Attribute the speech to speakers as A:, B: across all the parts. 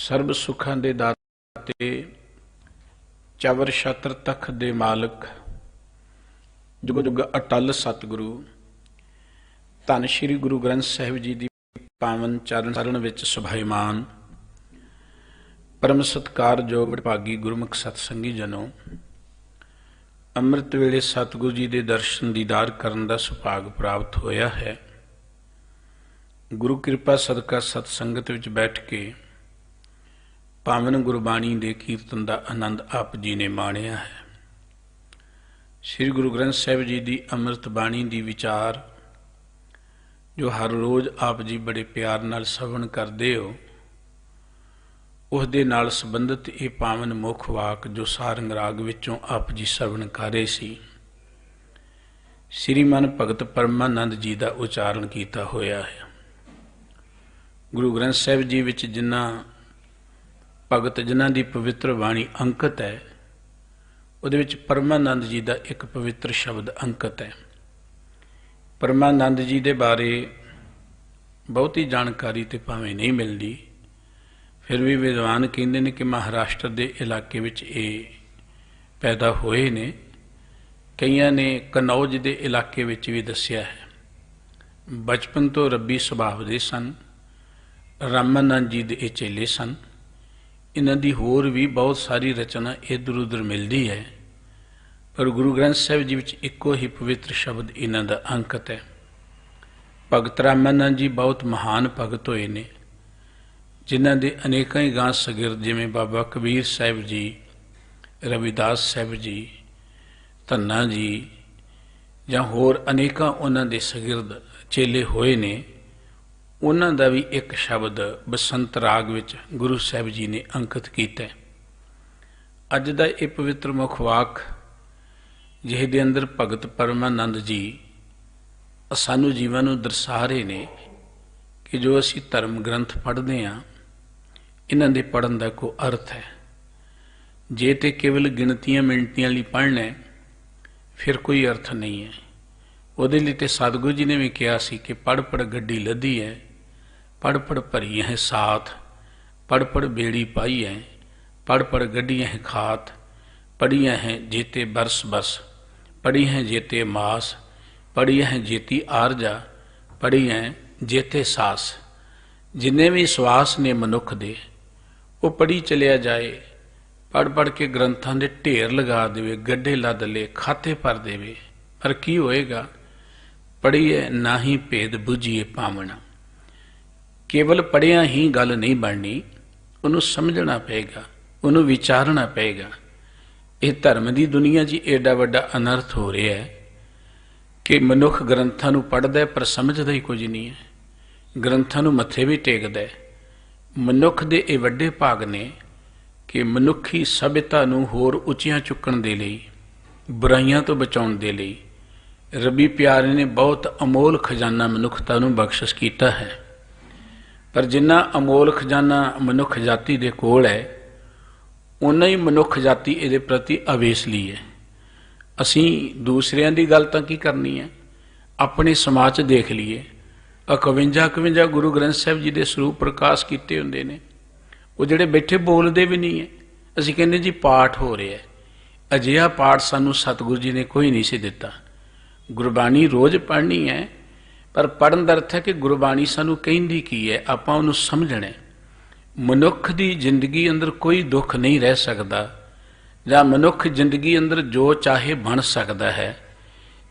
A: ਸਰਬ ਸੁੱਖਾਂ ਦੇ ਦਾਤੇ, ਚਵਰ ਛਤਰ ਤਖਤ ਦੇ ਮਾਲਕ, ਜੁਗ ਜੁਗ ਅਟਲ ਸਤਿਗੁਰੂ, ਧੰਨ ਸ਼੍ਰੀ ਗੁਰੂ ਗ੍ਰੰਥ ਸਾਹਿਬ ਜੀ ਦੀ ਪਾਵਨ ਚਰਨ ਵਿੱਚ ਸੁਭਾਈਮਾਨ ਪਰਮ ਸਤਿਕਾਰਯੋਗ ਵਡਭਾਗੀ ਗੁਰਮੁਖ ਸਤਸੰਗੀ ਜਨੋ, ਅੰਮ੍ਰਿਤ ਵੇਲੇ ਸਤਿਗੁਰੂ ਜੀ ਦੇ ਦਰਸ਼ਨ ਦੀਦਾਰ ਕਰਨ ਦਾ ਸੁਭਾਗ ਪ੍ਰਾਪਤ ਹੋਇਆ ਹੈ। ਗੁਰੂ ਕਿਰਪਾ ਸਦਕਾ ਸਤ ਸੰਗਤ ਵਿੱਚ ਬੈਠ ਕੇ ਪਾਵਨ ਗੁਰਬਾਣੀ ਦੇ ਕੀਰਤਨ ਦਾ ਆਨੰਦ ਆਪ ਜੀ ਨੇ ਮਾਣਿਆ ਹੈ। ਸ੍ਰੀ ਗੁਰੂ ਗ੍ਰੰਥ ਸਾਹਿਬ ਜੀ ਦੀ ਅੰਮ੍ਰਿਤ ਬਾਣੀ ਦੀ ਵਿਚਾਰ ਜੋ ਹਰ ਰੋਜ਼ ਆਪ ਜੀ ਬੜੇ ਪਿਆਰ ਨਾਲ ਸ਼ਰਵਣ ਕਰਦੇ ਹੋ, ਉਸ ਦੇ ਨਾਲ ਸੰਬੰਧਿਤ ਇਹ ਪਾਵਨ ਮੁੱਖ ਵਾਕ ਜੋ ਸਾਰੰਗ ਰਾਗ ਵਿੱਚੋਂ ਆਪ ਜੀ ਸ਼ਰਵਣ ਕਰ ਰਹੇ ਸੀ, ਸ੍ਰੀਮਨ ਭਗਤ ਪਰਮਾਨੰਦ ਜੀ ਦਾ ਉਚਾਰਨ ਕੀਤਾ ਹੋਇਆ ਹੈ। ਗੁਰੂ ਗ੍ਰੰਥ ਸਾਹਿਬ ਜੀ ਵਿੱਚ ਜਿਨ੍ਹਾਂ ਭਗਤ ਜਿਨ੍ਹਾਂ ਦੀ ਪਵਿੱਤਰ ਬਾਣੀ ਅੰਕਿਤ ਹੈ, ਉਹਦੇ ਵਿੱਚ ਪਰਮਾਨੰਦ ਜੀ ਦਾ ਇੱਕ ਪਵਿੱਤਰ ਸ਼ਬਦ ਅੰਕਿਤ ਹੈ। ਪਰਮਾਨੰਦ ਜੀ ਦੇ ਬਾਰੇ ਬਹੁਤੀ ਜਾਣਕਾਰੀ ਤੇ ਭਾਵੇਂ ਨਹੀਂ ਮਿਲਦੀ, ਫਿਰ ਵੀ ਵਿਦਵਾਨ ਕਹਿੰਦੇ ਨੇ ਕਿ ਮਹਾਰਾਸ਼ਟਰ ਦੇ ਇਲਾਕੇ ਵਿੱਚ ਇਹ ਪੈਦਾ ਹੋਏ ਨੇ। ਕਈਆਂ ਨੇ ਕਨੌਜ ਦੇ ਇਲਾਕੇ ਵਿੱਚ ਵੀ ਦੱਸਿਆ ਹੈ। ਬਚਪਨ ਤੋਂ ਰੱਬੀ ਸੁਭਾਅ ਦੇ ਸਨ। ਰਾਮਾਨੰਦ ਜੀ ਦੇ ਇਹ ਚੇਲੇ ਸਨ। ਇਹਨਾਂ ਦੀ ਹੋਰ ਵੀ ਬਹੁਤ ਸਾਰੀ ਰਚਨਾ ਇੱਧਰ ਉੱਧਰ ਮਿਲਦੀ ਹੈ, ਪਰ ਗੁਰੂ ਗ੍ਰੰਥ ਸਾਹਿਬ ਜੀ ਵਿੱਚ ਇੱਕੋ ਹੀ ਪਵਿੱਤਰ ਸ਼ਬਦ ਇਹਨਾਂ ਦਾ ਅੰਕਿਤ ਹੈ। ਭਗਤ ਰਾਮਾਨੰਦ ਜੀ ਬਹੁਤ ਮਹਾਨ ਭਗਤ ਹੋਏ ਨੇ, ਜਿਨ੍ਹਾਂ ਦੇ ਅਨੇਕਾਂ ਹੀ ਗਾਂ ਸ਼ਾਗਿਰਦ ਜਿਵੇਂ ਬਾਬਾ ਕਬੀਰ ਸਾਹਿਬ ਜੀ, ਰਵਿਦਾਸ ਸਾਹਿਬ ਜੀ, ਧੰਨਾ ਜੀ ਜਾਂ ਹੋਰ ਅਨੇਕਾਂ ਉਹਨਾਂ ਦੇ ਸ਼ਾਗਿਰਦ ਚੇਲੇ ਹੋਏ ਨੇ। ਉਹਨਾਂ ਦਾ ਵੀ ਇੱਕ ਸ਼ਬਦ ਬਸੰਤ ਰਾਗ ਵਿੱਚ ਗੁਰੂ ਸਾਹਿਬ ਜੀ ਨੇ ਅੰਕਿਤ ਕੀਤਾ। ਅੱਜ ਦਾ ਇਹ ਪਵਿੱਤਰ ਮੁੱਖ ਵਾਕ ਜਿਹਦੇ ਅੰਦਰ ਭਗਤ ਪਰਮਾਨੰਦ ਜੀ ਸਾਨੂੰ ਜੀਵਨ ਨੂੰ ਦਰਸਾ ਰਹੇ ਨੇ ਕਿ ਜੋ ਅਸੀਂ ਧਰਮ ਗ੍ਰੰਥ ਪੜ੍ਹਦੇ ਹਾਂ, ਇਹਨਾਂ ਦੇ ਪੜ੍ਹਨ ਦਾ ਕੋਈ ਅਰਥ ਹੈ। ਜੇ ਤੇ ਕੇਵਲ ਗਿਣਤੀਆਂ ਮਿਣਤੀਆਂ ਲਈ ਪੜ੍ਹਨਾ ਫਿਰ ਕੋਈ ਅਰਥ ਨਹੀਂ ਹੈ। ਉਹਦੇ ਲਈ ਤੇ ਸਤਿਗੁਰੂ ਜੀ ਨੇ ਵੀ ਕਿਹਾ ਸੀ ਕਿ ਪੜ੍ਹ ਪੜ੍ਹ ਗੱਡੀ ਲੱਦੀ ਹੈ, ਪੜ੍ਹ ਪੜ੍ਹ ਭਰੀ ਹੈ ਸਾਥ, ਪੜ੍ਹ ਪੜ੍ਹ ਬੇੜੀ ਪਾਈ ਹੈ, ਪੜ੍ਹ ਪੜ੍ਹ ਗੱਡੀਆਂ ਹੈ ਖਾਤ, ਪੜ੍ਹੀਆਂ ਹੈ ਜੇਤੇ ਬਰਸ ਬਸ, ਪੜ੍ਹੀ ਹੈ ਜੇਤੇ ਮਾਸ, ਪੜ੍ਹੀ ਹੈ ਜੇਤੀ ਆਰਜਾ, ਪੜ੍ਹੀ ਹੈ ਜੇਤੇ ਸਾਸ। ਜਿੰਨੇ ਵੀ ਸਵਾਸ ਨੇ ਮਨੁੱਖ ਦੇ, ਉਹ ਪੜ੍ਹੀ ਚਲਿਆ ਜਾਏ। ਪੜ੍ਹ ਪੜ੍ਹ ਕੇ ਗ੍ਰੰਥਾਂ ਦੇ ਢੇਰ ਲਗਾ ਦੇਵੇ, ਗੱਡੇ ਲੱਦ ਲੇ, ਖਾਤੇ ਭਰ ਦੇਵੇ, ਪਰ ਕੀ ਹੋਏਗਾ? ਪੜ੍ਹੀਏ ਨਾ ਹੀ ਭੇਦ ਬੁੱਝੀਏ ਪਾਵਣਾ। ਕੇਵਲ ਪੜ੍ਹਿਆ ਹੀ ਗੱਲ ਨਹੀਂ ਬਣਨੀ, ਉਹਨੂੰ ਸਮਝਣਾ ਪਏਗਾ, ਉਹਨੂੰ ਵਿਚਾਰਨਾ ਪਏਗਾ। ਇਹ ਧਰਮ ਦੀ ਦੁਨੀਆ 'ਚ ਏਡਾ ਵੱਡਾ ਅਨਰਥ ਹੋ ਰਿਹਾ ਹੈ ਕਿ ਮਨੁੱਖ ਗ੍ਰੰਥਾਂ ਨੂੰ ਪੜ੍ਹਦਾ ਪਰ ਸਮਝਦਾ ਹੀ ਕੁਝ ਨਹੀਂ ਹੈ, ਗ੍ਰੰਥਾਂ ਨੂੰ ਮੱਥੇ ਵੀ ਟੇਕਦਾ। ਮਨੁੱਖ ਦੇ ਇਹ ਵੱਡੇ ਭਾਗ ਨੇ ਕਿ ਮਨੁੱਖੀ ਸਭਿਅਤਾ ਨੂੰ ਹੋਰ ਉੱਚੀਆਂ ਚੁੱਕਣ ਦੇ ਲਈ, ਬੁਰਾਈਆਂ ਤੋਂ ਬਚਾਉਣ ਦੇ ਲਈ ਰੱਬੀ ਪਿਆਰੇ ਨੇ ਬਹੁਤ ਅਮੋਲ ਖਜ਼ਾਨਾ ਮਨੁੱਖਤਾ ਨੂੰ ਬਖਸ਼ਿਸ਼ ਕੀਤਾ ਹੈ। ਪਰ ਜਿੰਨਾ ਅਮੋਲ ਖਜ਼ਾਨਾ ਮਨੁੱਖ ਜਾਤੀ ਦੇ ਕੋਲ ਹੈ, ਉਨਾ ਹੀ ਮਨੁੱਖ ਜਾਤੀ ਇਹਦੇ ਪ੍ਰਤੀ ਅਵੇਸਲੀ ਹੈ। ਅਸੀਂ ਦੂਸਰਿਆਂ ਦੀ ਗੱਲ ਤਾਂ ਕੀ ਕਰਨੀ ਹੈ, ਆਪਣੇ ਸਮਾਜ 'ਚ ਦੇਖ ਲਈਏ। 51 ਗੁਰੂ ਗ੍ਰੰਥ ਸਾਹਿਬ ਜੀ ਦੇ ਸਰੂਪ ਪ੍ਰਕਾਸ਼ ਕੀਤੇ ਹੁੰਦੇ ਨੇ, ਉਹ ਜਿਹੜੇ ਬੈਠੇ ਬੋਲਦੇ ਵੀ ਨਹੀਂ ਹੈ। ਅਸੀਂ ਕਹਿੰਦੇ ਜੀ ਪਾਠ ਹੋ ਰਿਹਾ ਹੈ। ਅਜਿਹਾ ਪਾਠ ਸਾਨੂੰ ਸਤਿਗੁਰੂ ਜੀ ਨੇ ਕੋਈ ਨਹੀਂ ਸੀ ਦਿੱਤਾ। ਗੁਰਬਾਣੀ ਰੋਜ਼ ਪੜ੍ਹਨੀ ਹੈ, ਪਰ ਪੜ੍ਹਨ ਦਾ ਅਰਥ ਹੈ ਕਿ ਗੁਰਬਾਣੀ ਸਾਨੂੰ ਕਹਿੰਦੀ ਕੀ ਹੈ, ਆਪਾਂ ਉਹਨੂੰ ਸਮਝਣਾ। ਮਨੁੱਖ ਦੀ ਜ਼ਿੰਦਗੀ ਅੰਦਰ ਕੋਈ ਦੁੱਖ ਨਹੀਂ ਰਹਿ ਸਕਦਾ, ਜਾਂ ਮਨੁੱਖ ਜ਼ਿੰਦਗੀ ਅੰਦਰ ਜੋ ਚਾਹੇ ਬਣ ਸਕਦਾ ਹੈ,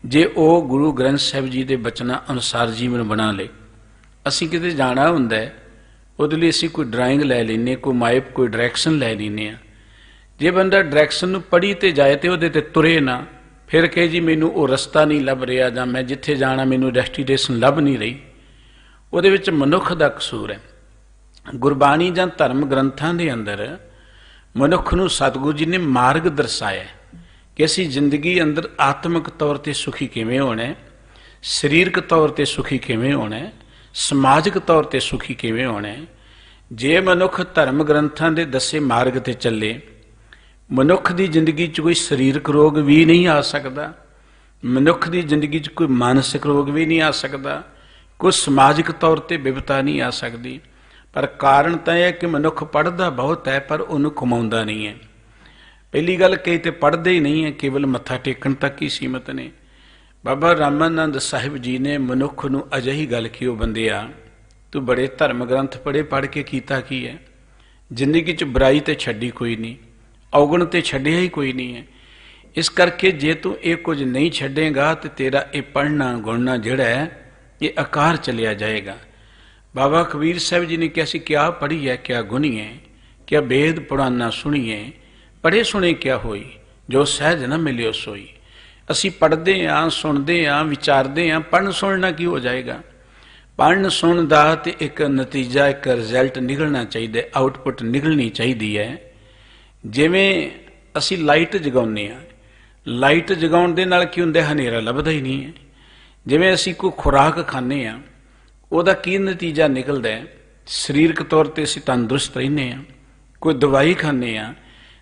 A: ਜੇ ਉਹ ਗੁਰੂ ਗ੍ਰੰਥ ਸਾਹਿਬ ਜੀ ਦੇ ਬਚਨਾਂ ਅਨੁਸਾਰ ਜੀਵਨ ਬਣਾ ਲੇ। ਅਸੀਂ ਕਿਤੇ ਜਾਣਾ ਹੁੰਦਾ ਹੈ, ਉਹਦੇ ਲਈ ਅਸੀਂ ਕੋਈ ਡਰਾਇੰਗ ਲੈ ਲੈਂਦੇ, ਕੋਈ ਮਾਈਪ, ਕੋਈ ਡਾਇਰੈਕਸ਼ਨ ਲੈ ਲੈਂਦੇ ਹਾਂ। ਜੇ ਬੰਦਾ ਡਾਇਰੈਕਸ਼ਨ ਨੂੰ ਪੜ੍ਹੀ ਤੇ ਜਾਏ ਤੇ ਉਹਦੇ ਤੇ ਤੁਰੇ ਨਾ, ਫਿਰ ਕਹੇ ਜੀ ਮੈਨੂੰ ਉਹ ਰਸਤਾ ਨਹੀਂ ਲੱਭ ਰਿਹਾ, ਜਾਂ ਮੈਂ ਜਿੱਥੇ ਜਾਣਾ ਮੈਨੂੰ ਡੈਸਟੀਨੇਸ਼ਨ ਲੱਭ ਨਹੀਂ ਰਹੀ, ਉਹਦੇ ਵਿੱਚ ਮਨੁੱਖ ਦਾ ਕਸੂਰ ਹੈ। ਗੁਰਬਾਣੀ ਜਾਂ ਧਰਮ ਗ੍ਰੰਥਾਂ ਦੇ ਅੰਦਰ ਮਨੁੱਖ ਨੂੰ ਸਤਿਗੁਰੂ ਜੀ ਨੇ ਮਾਰਗ ਦਰਸਾਇਆ ਕਿ ਅਸੀਂ ਜ਼ਿੰਦਗੀ ਅੰਦਰ ਆਤਮਿਕ ਤੌਰ 'ਤੇ ਸੁਖੀ ਕਿਵੇਂ ਹੋਣਾ, ਸਰੀਰਕ ਤੌਰ 'ਤੇ ਸੁਖੀ ਕਿਵੇਂ ਹੋਣਾ, ਸਮਾਜਿਕ ਤੌਰ 'ਤੇ ਸੁਖੀ ਕਿਵੇਂ ਹੋਣਾ। ਜੇ ਮਨੁੱਖ ਧਰਮ ਗ੍ਰੰਥਾਂ ਦੇ ਦੱਸੇ ਮਾਰਗ 'ਤੇ ਚੱਲੇ, ਮਨੁੱਖ ਦੀ ਜ਼ਿੰਦਗੀ 'ਚ ਕੋਈ ਸਰੀਰਕ ਰੋਗ ਵੀ ਨਹੀਂ ਆ ਸਕਦਾ, ਮਨੁੱਖ ਦੀ ਜ਼ਿੰਦਗੀ 'ਚ ਕੋਈ ਮਾਨਸਿਕ ਰੋਗ ਵੀ ਨਹੀਂ ਆ ਸਕਦਾ, ਕੋਈ ਸਮਾਜਿਕ ਤੌਰ 'ਤੇ ਵਿਪਤਾ ਨਹੀਂ ਆ ਸਕਦੀ। पर कारण तो यह कि मनुख पढ़ता बहुत है पर उन्होंने कमाउंदा नहीं है। पहली गल कई तो पढ़ते ही नहीं है, केवल मत्था टेकन तक ही सीमित ने। बाबा रामानंद साहिब जी ने मनुख नूं अजिही गल की, वो बंदिया तू बड़े धर्म ग्रंथ पढ़े, पढ़ के कीता की है? जिंदगी च बुराई तो छड्डी कोई नहीं, अवगुण तो छड्डिया ही कोई नहीं है। इस करके जे तू ये कुछ नहीं छड्डेगा तो तेरा ये पढ़ना गुणना जिहड़ा है ये आकार चलिया जाएगा। बाबा कबीर साहब जी ने कहा सी क्या पढ़ी है क्या गुनीए, क्या वेद पुराना सुनीए, पढ़े सुने क्या होई, जो सहज न मिलियो सोई। असी पढ़ते हाँ, सुनते हाँ, विचारते हाँ, पढ़न सुनना की हो जाएगा? पढ़न सुन का तो एक नतीजा, एक रिजल्ट निकलना चाहिए, आउटपुट निकलनी चाहिए है। जिमें असी लाइट जगाने, लाइट जगाउण दे नाल की हुंदा, हनेरा लभदा ही नहीं है। जिमें असी कोई खुराक खाने हाँ, ਉਹਦਾ ਕੀ नतीजा निकलता है? सरीरक तौर पर असी तंदुरुस्त रहने हाँ। कोई दवाई खाने हाँ,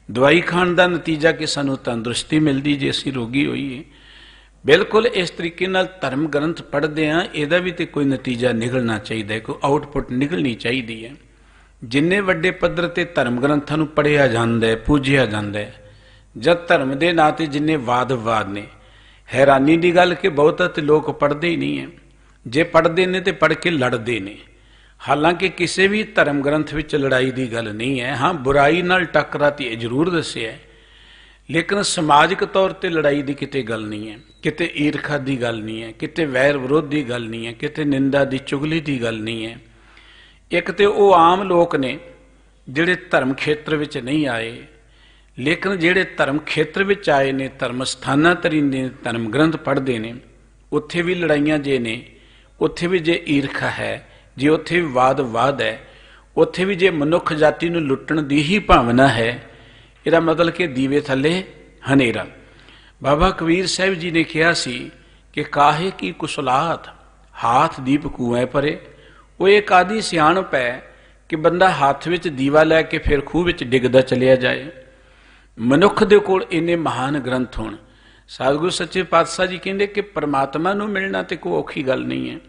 A: दवाई खाण का नतीजा कि सानू तंदुरुस्ती मिलती जे असी रोगी होईए। बिल्कुल इस तरीके नाल धर्म ग्रंथ पढ़ते हाँ, ਇਹਦਾ भी तो कोई नतीजा निकलना चाहिए, कोई आउटपुट निकलनी चाहिए है। जिन्ने वड्डे पद्धर ते धर्म ग्रंथां नूं पढ़िया जांदा है, पूजिया जांदा है, जद धर्म के नाँ ते जिन्ने वाद विवाद ने, हैरानी की गल कि बहुता तो लोग पढ़ते ही नहीं है। जे पढ़ते ने तो पढ़ के लड़ते ने। हालांकि किसी भी धर्म ग्रंथ विच लड़ाई की गल नहीं है। हाँ, बुराई नाल टकरा ते जरूर दस्सिया है, लेकिन समाजिक तौर पर लड़ाई की किते गल नहीं है, किते ईरखा की गल नहीं है, किते वैर विरोध की गल नहीं है, किते निंदा की चुगली की गल नहीं है। एक तो वो आम लोग ने जिहड़े धर्म खेत्र विच नहीं आए, लेकिन जिहड़े धर्म खेत्र विच आए ने, धर्म स्थानां तरी ने धर्म ग्रंथ पढ़ते हैं, उत्थे भी लड़ाइयां जे ने, उत्थे भी जे ईरखा है, जे उत्थे भी वाद विवाद है, उत्थे भी जे मनुख जाति नूं लुट्टण दी ही भावना है, इहदा मतलब कि दीवे थले हनेरा। बाबा कबीर साहिब जी ने कहा सी कि काहे की कुसलाहत हाथ दीप कूएं परे। वो एक आदि सियाणप है कि बंदा हाथ विच दीवा लैके फिर खूह विच डिगदा चलिया जाए। मनुख दे कोल इन्ने महान ग्रंथ होण। सतगुरु सच्चे पातशाह जी कहंदे कि परमात्मा नूं मिलना ते कोई औखी गल नहीं है।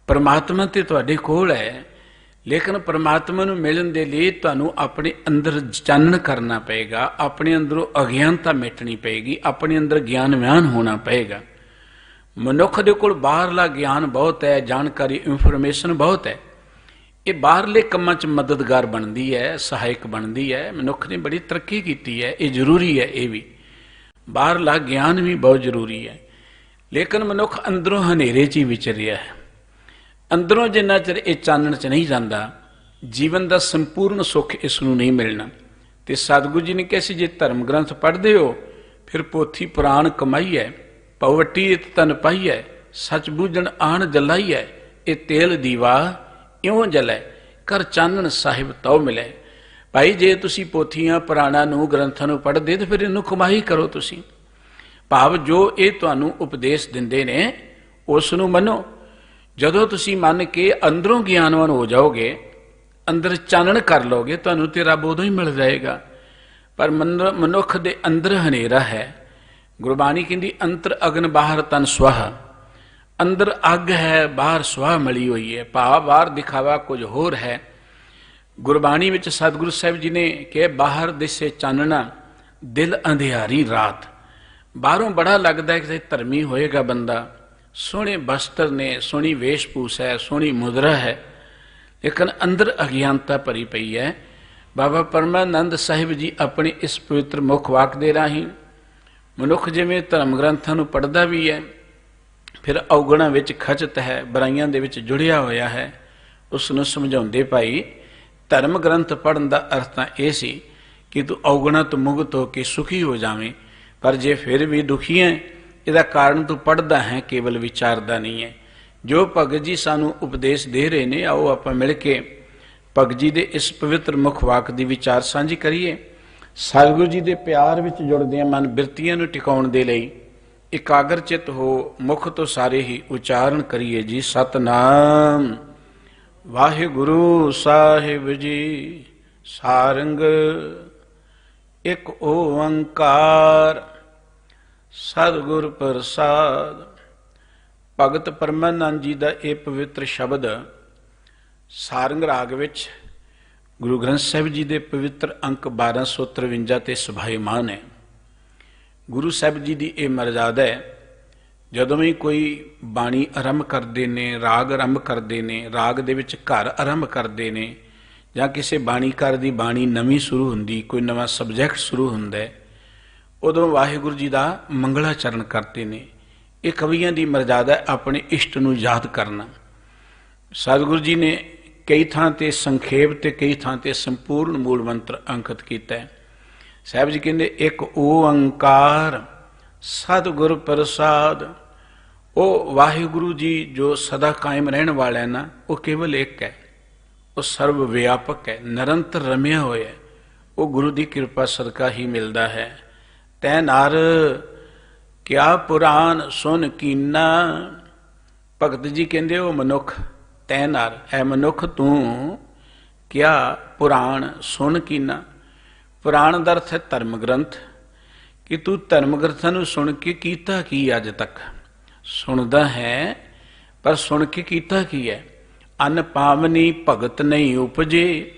A: परमात्मा ते तुहाडे कोल है, लेकिन परमात्मा नूं मिलण दे लई तुहानूं अपने अंदर चानण करना पएगा, अपने अंदरों अज्ञानता मिटनी पएगी, अपने अंदर ज्ञानवान होना पएगा। मनुख दे कोल बाहरला ज्ञान बहुत है, जानकारी इंफॉर्मेशन बहुत है, ये बाहरले कामां च मददगार बनती है, सहायक बनती है। मनुख ने बड़ी तरक्की की है, ये जरूरी है। ये भी बाहरला ज्ञान भी बहुत जरूरी है, लेकिन मनुख अंदरों हनेरे च ही विचरिया है। अंदरों जिन्ना चिर ये चानण च नहीं जाता, जीवन का संपूर्ण सुख इसनूं नहीं मिलना। तो सतगुरु जी ने कहा सी जे धर्म ग्रंथ पढ़ते हो फिर पोथी पुराण कमाई है, पवटी इत तन पाई है, सच बूझण आण जलाई है, ये तेल दीवा इउं जलै, कर चानण साहिब तौ मिले। भाई जे तुसी पोथियां पुराणा नूं ग्रंथां नूं पढ़दे तो फिर इनू कमाई करो। तुसी भाव जो ये तुहानूं उपदेश दिंदे ने उस नूं मनो। जदों तुसी मन के अंदरों ज्ञानवान हो जाओगे, अंदर चानण कर लोगे, तुहानूं ते रब उदों ही मिल जाएगा। पर मनुख दे अंदर हनेरा है। गुरबाणी कहंदी अंतर अग्न बाहर तन स्वाह। अंदर अग है, बाहर स्वाह मली हुई है। भाव बाहर दिखावा कुछ होर है। गुरबाणी विच सतगुरु साहिब जी ने कहा बाहर दिसे चानना दिल अंधियारी रात। बाहरों बड़ा लगता है कि धर्मी होएगा बंदा, सोहने वस्त्र ने, सोहनी वेशभूष है, सोहनी मुद्रा है, लेकिन अंदर अज्ञानता भरी पई है। बाबा परमानंद साहिब जी अपने इस पवित्र मुख वाक दे राही मनुख जिवें धर्म ग्रंथां नूं पढ़दा भी है, फिर अवगुणां विच खचत है, बुराइयां दे विच जुड़िया होया है, उसनूं समझाउंदे भाई धर्म ग्रंथ पढ़न का अर्थ तो यह सी कि तू अवगुणा तो मुक्त होकर सुखी हो जावें। पर जे फिर भी दुखी है, इसका कारण तू पढ़दा है, केवल विचारदा नहीं है। जो भगत जी सानू उपदेश दे रहे हैं, आओ आप मिल के भगत जी के इस पवित्र मुख वाक की विचार साझी करिए। सतगुरु जी के प्यार में जुड़दियां मन बिरतियां नूं टिकाउण दे लई इकाग्रचित हो मुख तो सारे ही उचारण करिए जी। सतनाम वाहिगुरु साहिब जी सारंग एक ओंकार सतगुर प्रसाद। भगत परमानंद जी का यह पवित्र शब्द ਸਾਰੰਗ ਰਾਗ ਵਿੱਚ ਗੁਰੂ ਗ੍ਰੰਥ ਸਾਹਿਬ ਜੀ ਦੇ ਪਵਿੱਤਰ ਅੰਕ 1253 ਤੇ ਸੁਭਾਇਮਾਨ ਹੈ। ਗੁਰੂ ਸਾਹਿਬ ਜੀ ਦੀ ਇਹ ਮਰਜ਼ਾਦਾ ਹੈ, ਜਦੋਂ ਵੀ ਕੋਈ ਬਾਣੀ ਆਰੰਭ ਕਰਦੇ ਨੇ, ਰਾਗ ਆਰੰਭ ਕਰਦੇ ਨੇ, ਰਾਗ ਦੇ ਵਿੱਚ ਘਰ ਆਰੰਭ ਕਰਦੇ ਨੇ, ਜਾਂ ਕਿਸੇ ਬਾਣੀਕਾਰ ਦੀ ਬਾਣੀ ਨਵੀਂ ਸ਼ੁਰੂ ਹੁੰਦੀ, ਕੋਈ ਨਵਾਂ ਸਬਜੈਕਟ ਸ਼ੁਰੂ ਹੁੰਦਾ ਹੈ, ਉਦੋਂ ਵਾਹਿਗੁਰੂ ਜੀ ਦਾ ਮੰਗਲਾਚਰਨ ਕਰਦੇ ਨੇ। ਇਹ ਕਵੀਆਂ ਦੀ ਮਰਜ਼ਾਦਾ ਹੈ, ਆਪਣੇ ਇਸ਼ਟ ਨੂੰ ਯਾਦ ਕਰਨਾ। ਸਤਿਗੁਰੂ ਜੀ ਨੇ ਕਈ ਥਾਂ ਤੇ ਸੰਖੇਪ ਤੇ ਕਈ ਥਾਂ ਤੇ ਸੰਪੂਰਨ ਮੂਲ ਮੰਤਰ ਅੰਕਿਤ ਕੀਤਾ ਹੈ। ਸਾਹਿਬ ਜੀ ਕਹਿੰਦੇ ਇੱਕ ਓੰਕਾਰ ਸਤਿਗੁਰ ਪ੍ਰਸਾਦ। ਉਹ ਵਾਹਿਗੁਰੂ ਜੀ ਜੋ ਸਦਾ ਕਾਇਮ ਰਹਿਣ ਵਾਲਾ ਹੈ ਨਾ, ਉਹ ਕੇਵਲ ਇੱਕ ਹੈ, ਉਹ ਸਰਵ ਵਿਆਪਕ ਹੈ, ਨਿਰੰਤਰ ਰਮਿਆ ਹੋਇਆ ਹੈ। ਉਹ ਗੁਰੂ ਦੀ ਕਿਰਪਾ ਸਦਕਾ ਹੀ ਮਿਲਦਾ ਹੈ। ਤੈ ਨਰ ਕਿਆ ਪੁਰਾਨ ਸੁਨ ਕੀਨਾ। ਭਗਤ ਜੀ ਕਹਿੰਦੇ ਉਹ ਮਨੁੱਖ, ਤੈ ਨਰ ਐ ਮਨੁੱਖ ਤੂੰ ਕਿਆ ਪੁਰਾਣ ਸੁਣ ਕੀਨਾ। ਪੁਰਾਣ ਦਾ ਅਰਥ ਹੈ ਧਰਮ ਗ੍ਰੰਥ, ਕਿ ਤੂੰ ਧਰਮ ਗ੍ਰੰਥਾਂ ਨੂੰ ਸੁਣ ਕੇ ਕੀਤਾ ਕੀ ਅੱਜ ਤੱਕ? ਸੁਣਦਾ ਹੈ ਪਰ ਸੁਣ ਕੇ ਕੀਤਾ ਕੀ ਹੈ? ਅੰਨ ਪਾਵਨੀ ਭਗਤ ਨਹੀਂ ਉਪਜੇ,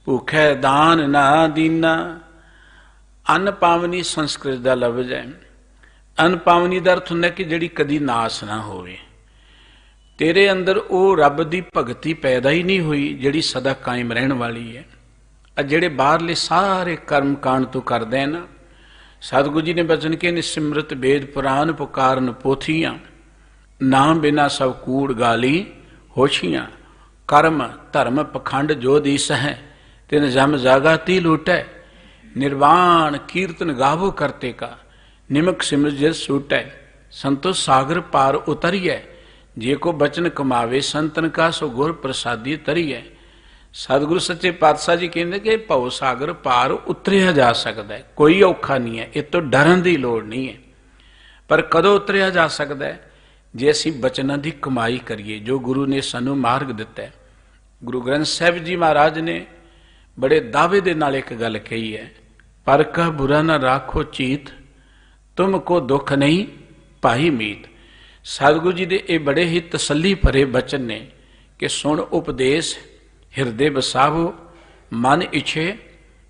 A: ਭੁਖੈ ਦਾਨ ਨਾ ਦੀਨਾ। ਅੰਨ ਪਾਵਨੀ ਸੰਸਕ੍ਰਿਤ ਦਾ ਲਫ਼ਜ਼ ਹੈ। ਅੰਨ ਪਾਵਨੀ ਦਾ ਅਰਥ ਹੁੰਦਾ ਕਿ ਜਿਹੜੀ ਕਦੀ ਨਾਸ ਨਾ ਹੋਵੇ। ਤੇਰੇ ਅੰਦਰ ਉਹ ਰੱਬ ਦੀ ਭਗਤੀ ਪੈਦਾ ਹੀ ਨਹੀਂ ਹੋਈ ਜਿਹੜੀ ਸਦਾ ਕਾਇਮ ਰਹਿਣ ਵਾਲੀ ਹੈ। ਆ ਜਿਹੜੇ ਬਾਹਰਲੇ ਸਾਰੇ ਕਰਮ ਕਾਂਡ ਤੋਂ ਕਰਦੇ ਆ ਨਾ, ਸਤਿਗੁਰੂ ਜੀ ਨੇ ਬਚਨ ਕੇ ਨਿਸਿਮਰਤ ਵੇਦ ਪੁਰਾਨ ਪੁਕਾਰਨ ਪੋਥੀਆਂ, ਨਾਮ ਬਿਨਾ ਸਭ ਕੂੜ ਗਾਲੀ ਹੋਛੀਆਂ। ਕਰਮ ਧਰਮ ਪਖੰਡ ਜੋ ਦੀਸ ਹੈ, ਤਿਨ ਜਮ ਜਾਗਾ ਤੀ ਲੂਟੈ। ਨਿਰਵਾਣ ਕੀਰਤਨ ਗਾਵੋ ਕਰਤੇ ਕਾ, ਨਿਮਕ ਸਿਮਰ ਜਿਸ ਸੂਟੈ। ਸੰਤੋ ਸਾਗਰ ਪਾਰ ਉਤਰੀਐ, ਜੇ ਕੋ ਬਚਨ ਕਮਾਵੇ ਸੰਤਨ ਕਾ, ਸੋ ਗੁਰ ਪ੍ਰਸਾਦੀ ਤਰੀਐ। ਸਤਿਗੁਰੂ ਸੱਚੇ ਪਾਤਸ਼ਾਹ ਜੀ ਕਹਿੰਦੇ ਕਿ ਭਉ ਸਾਗਰ ਪਾਰ ਉਤਰਿਆ ਜਾ ਸਕਦਾ ਹੈ, ਕੋਈ ਔਖਾ ਨਹੀਂ ਹੈ, ਇਹ ਤੋਂ ਡਰਨ ਦੀ ਲੋੜ ਨਹੀਂ ਹੈ। ਪਰ ਕਦੋਂ ਉਤਰਿਆ ਜਾ ਸਕਦਾ ਹੈ? ਜੇ ਅਸੀਂ ਬਚਨਾਂ ਦੀ ਕਮਾਈ ਕਰੀਏ, ਜੋ ਗੁਰੂ ਨੇ ਸਾਨੂੰ ਮਾਰਗ ਦਿੱਤਾ ਹੈ। ਗੁਰੂ ਗ੍ਰੰਥ ਸਾਹਿਬ ਜੀ ਮਹਾਰਾਜ ਨੇ ਬੜੇ ਦਾਅਵੇ ਦੇ ਨਾਲ ਇੱਕ ਗੱਲ ਕਹੀ ਹੈ, ਪਰ ਕਾ ਬੁਰਾ ਨਾ ਰਾਖੋ ਚੀਤ, ਤੁਮ ਕੋ ਦੁੱਖ ਨਹੀਂ ਭਾਈ ਮੀਤ। ਸਤਿਗੁਰੂ ਜੀ ਦੇ ਇਹ ਬੜੇ ਹੀ ਤਸੱਲੀ ਭਰੇ ਬਚਨ ਨੇ ਕਿ ਸੁਣ ਉਪਦੇਸ਼ ਹਿਰਦੇ ਵਸਾਵੋ, ਮਨ ਇਛੇ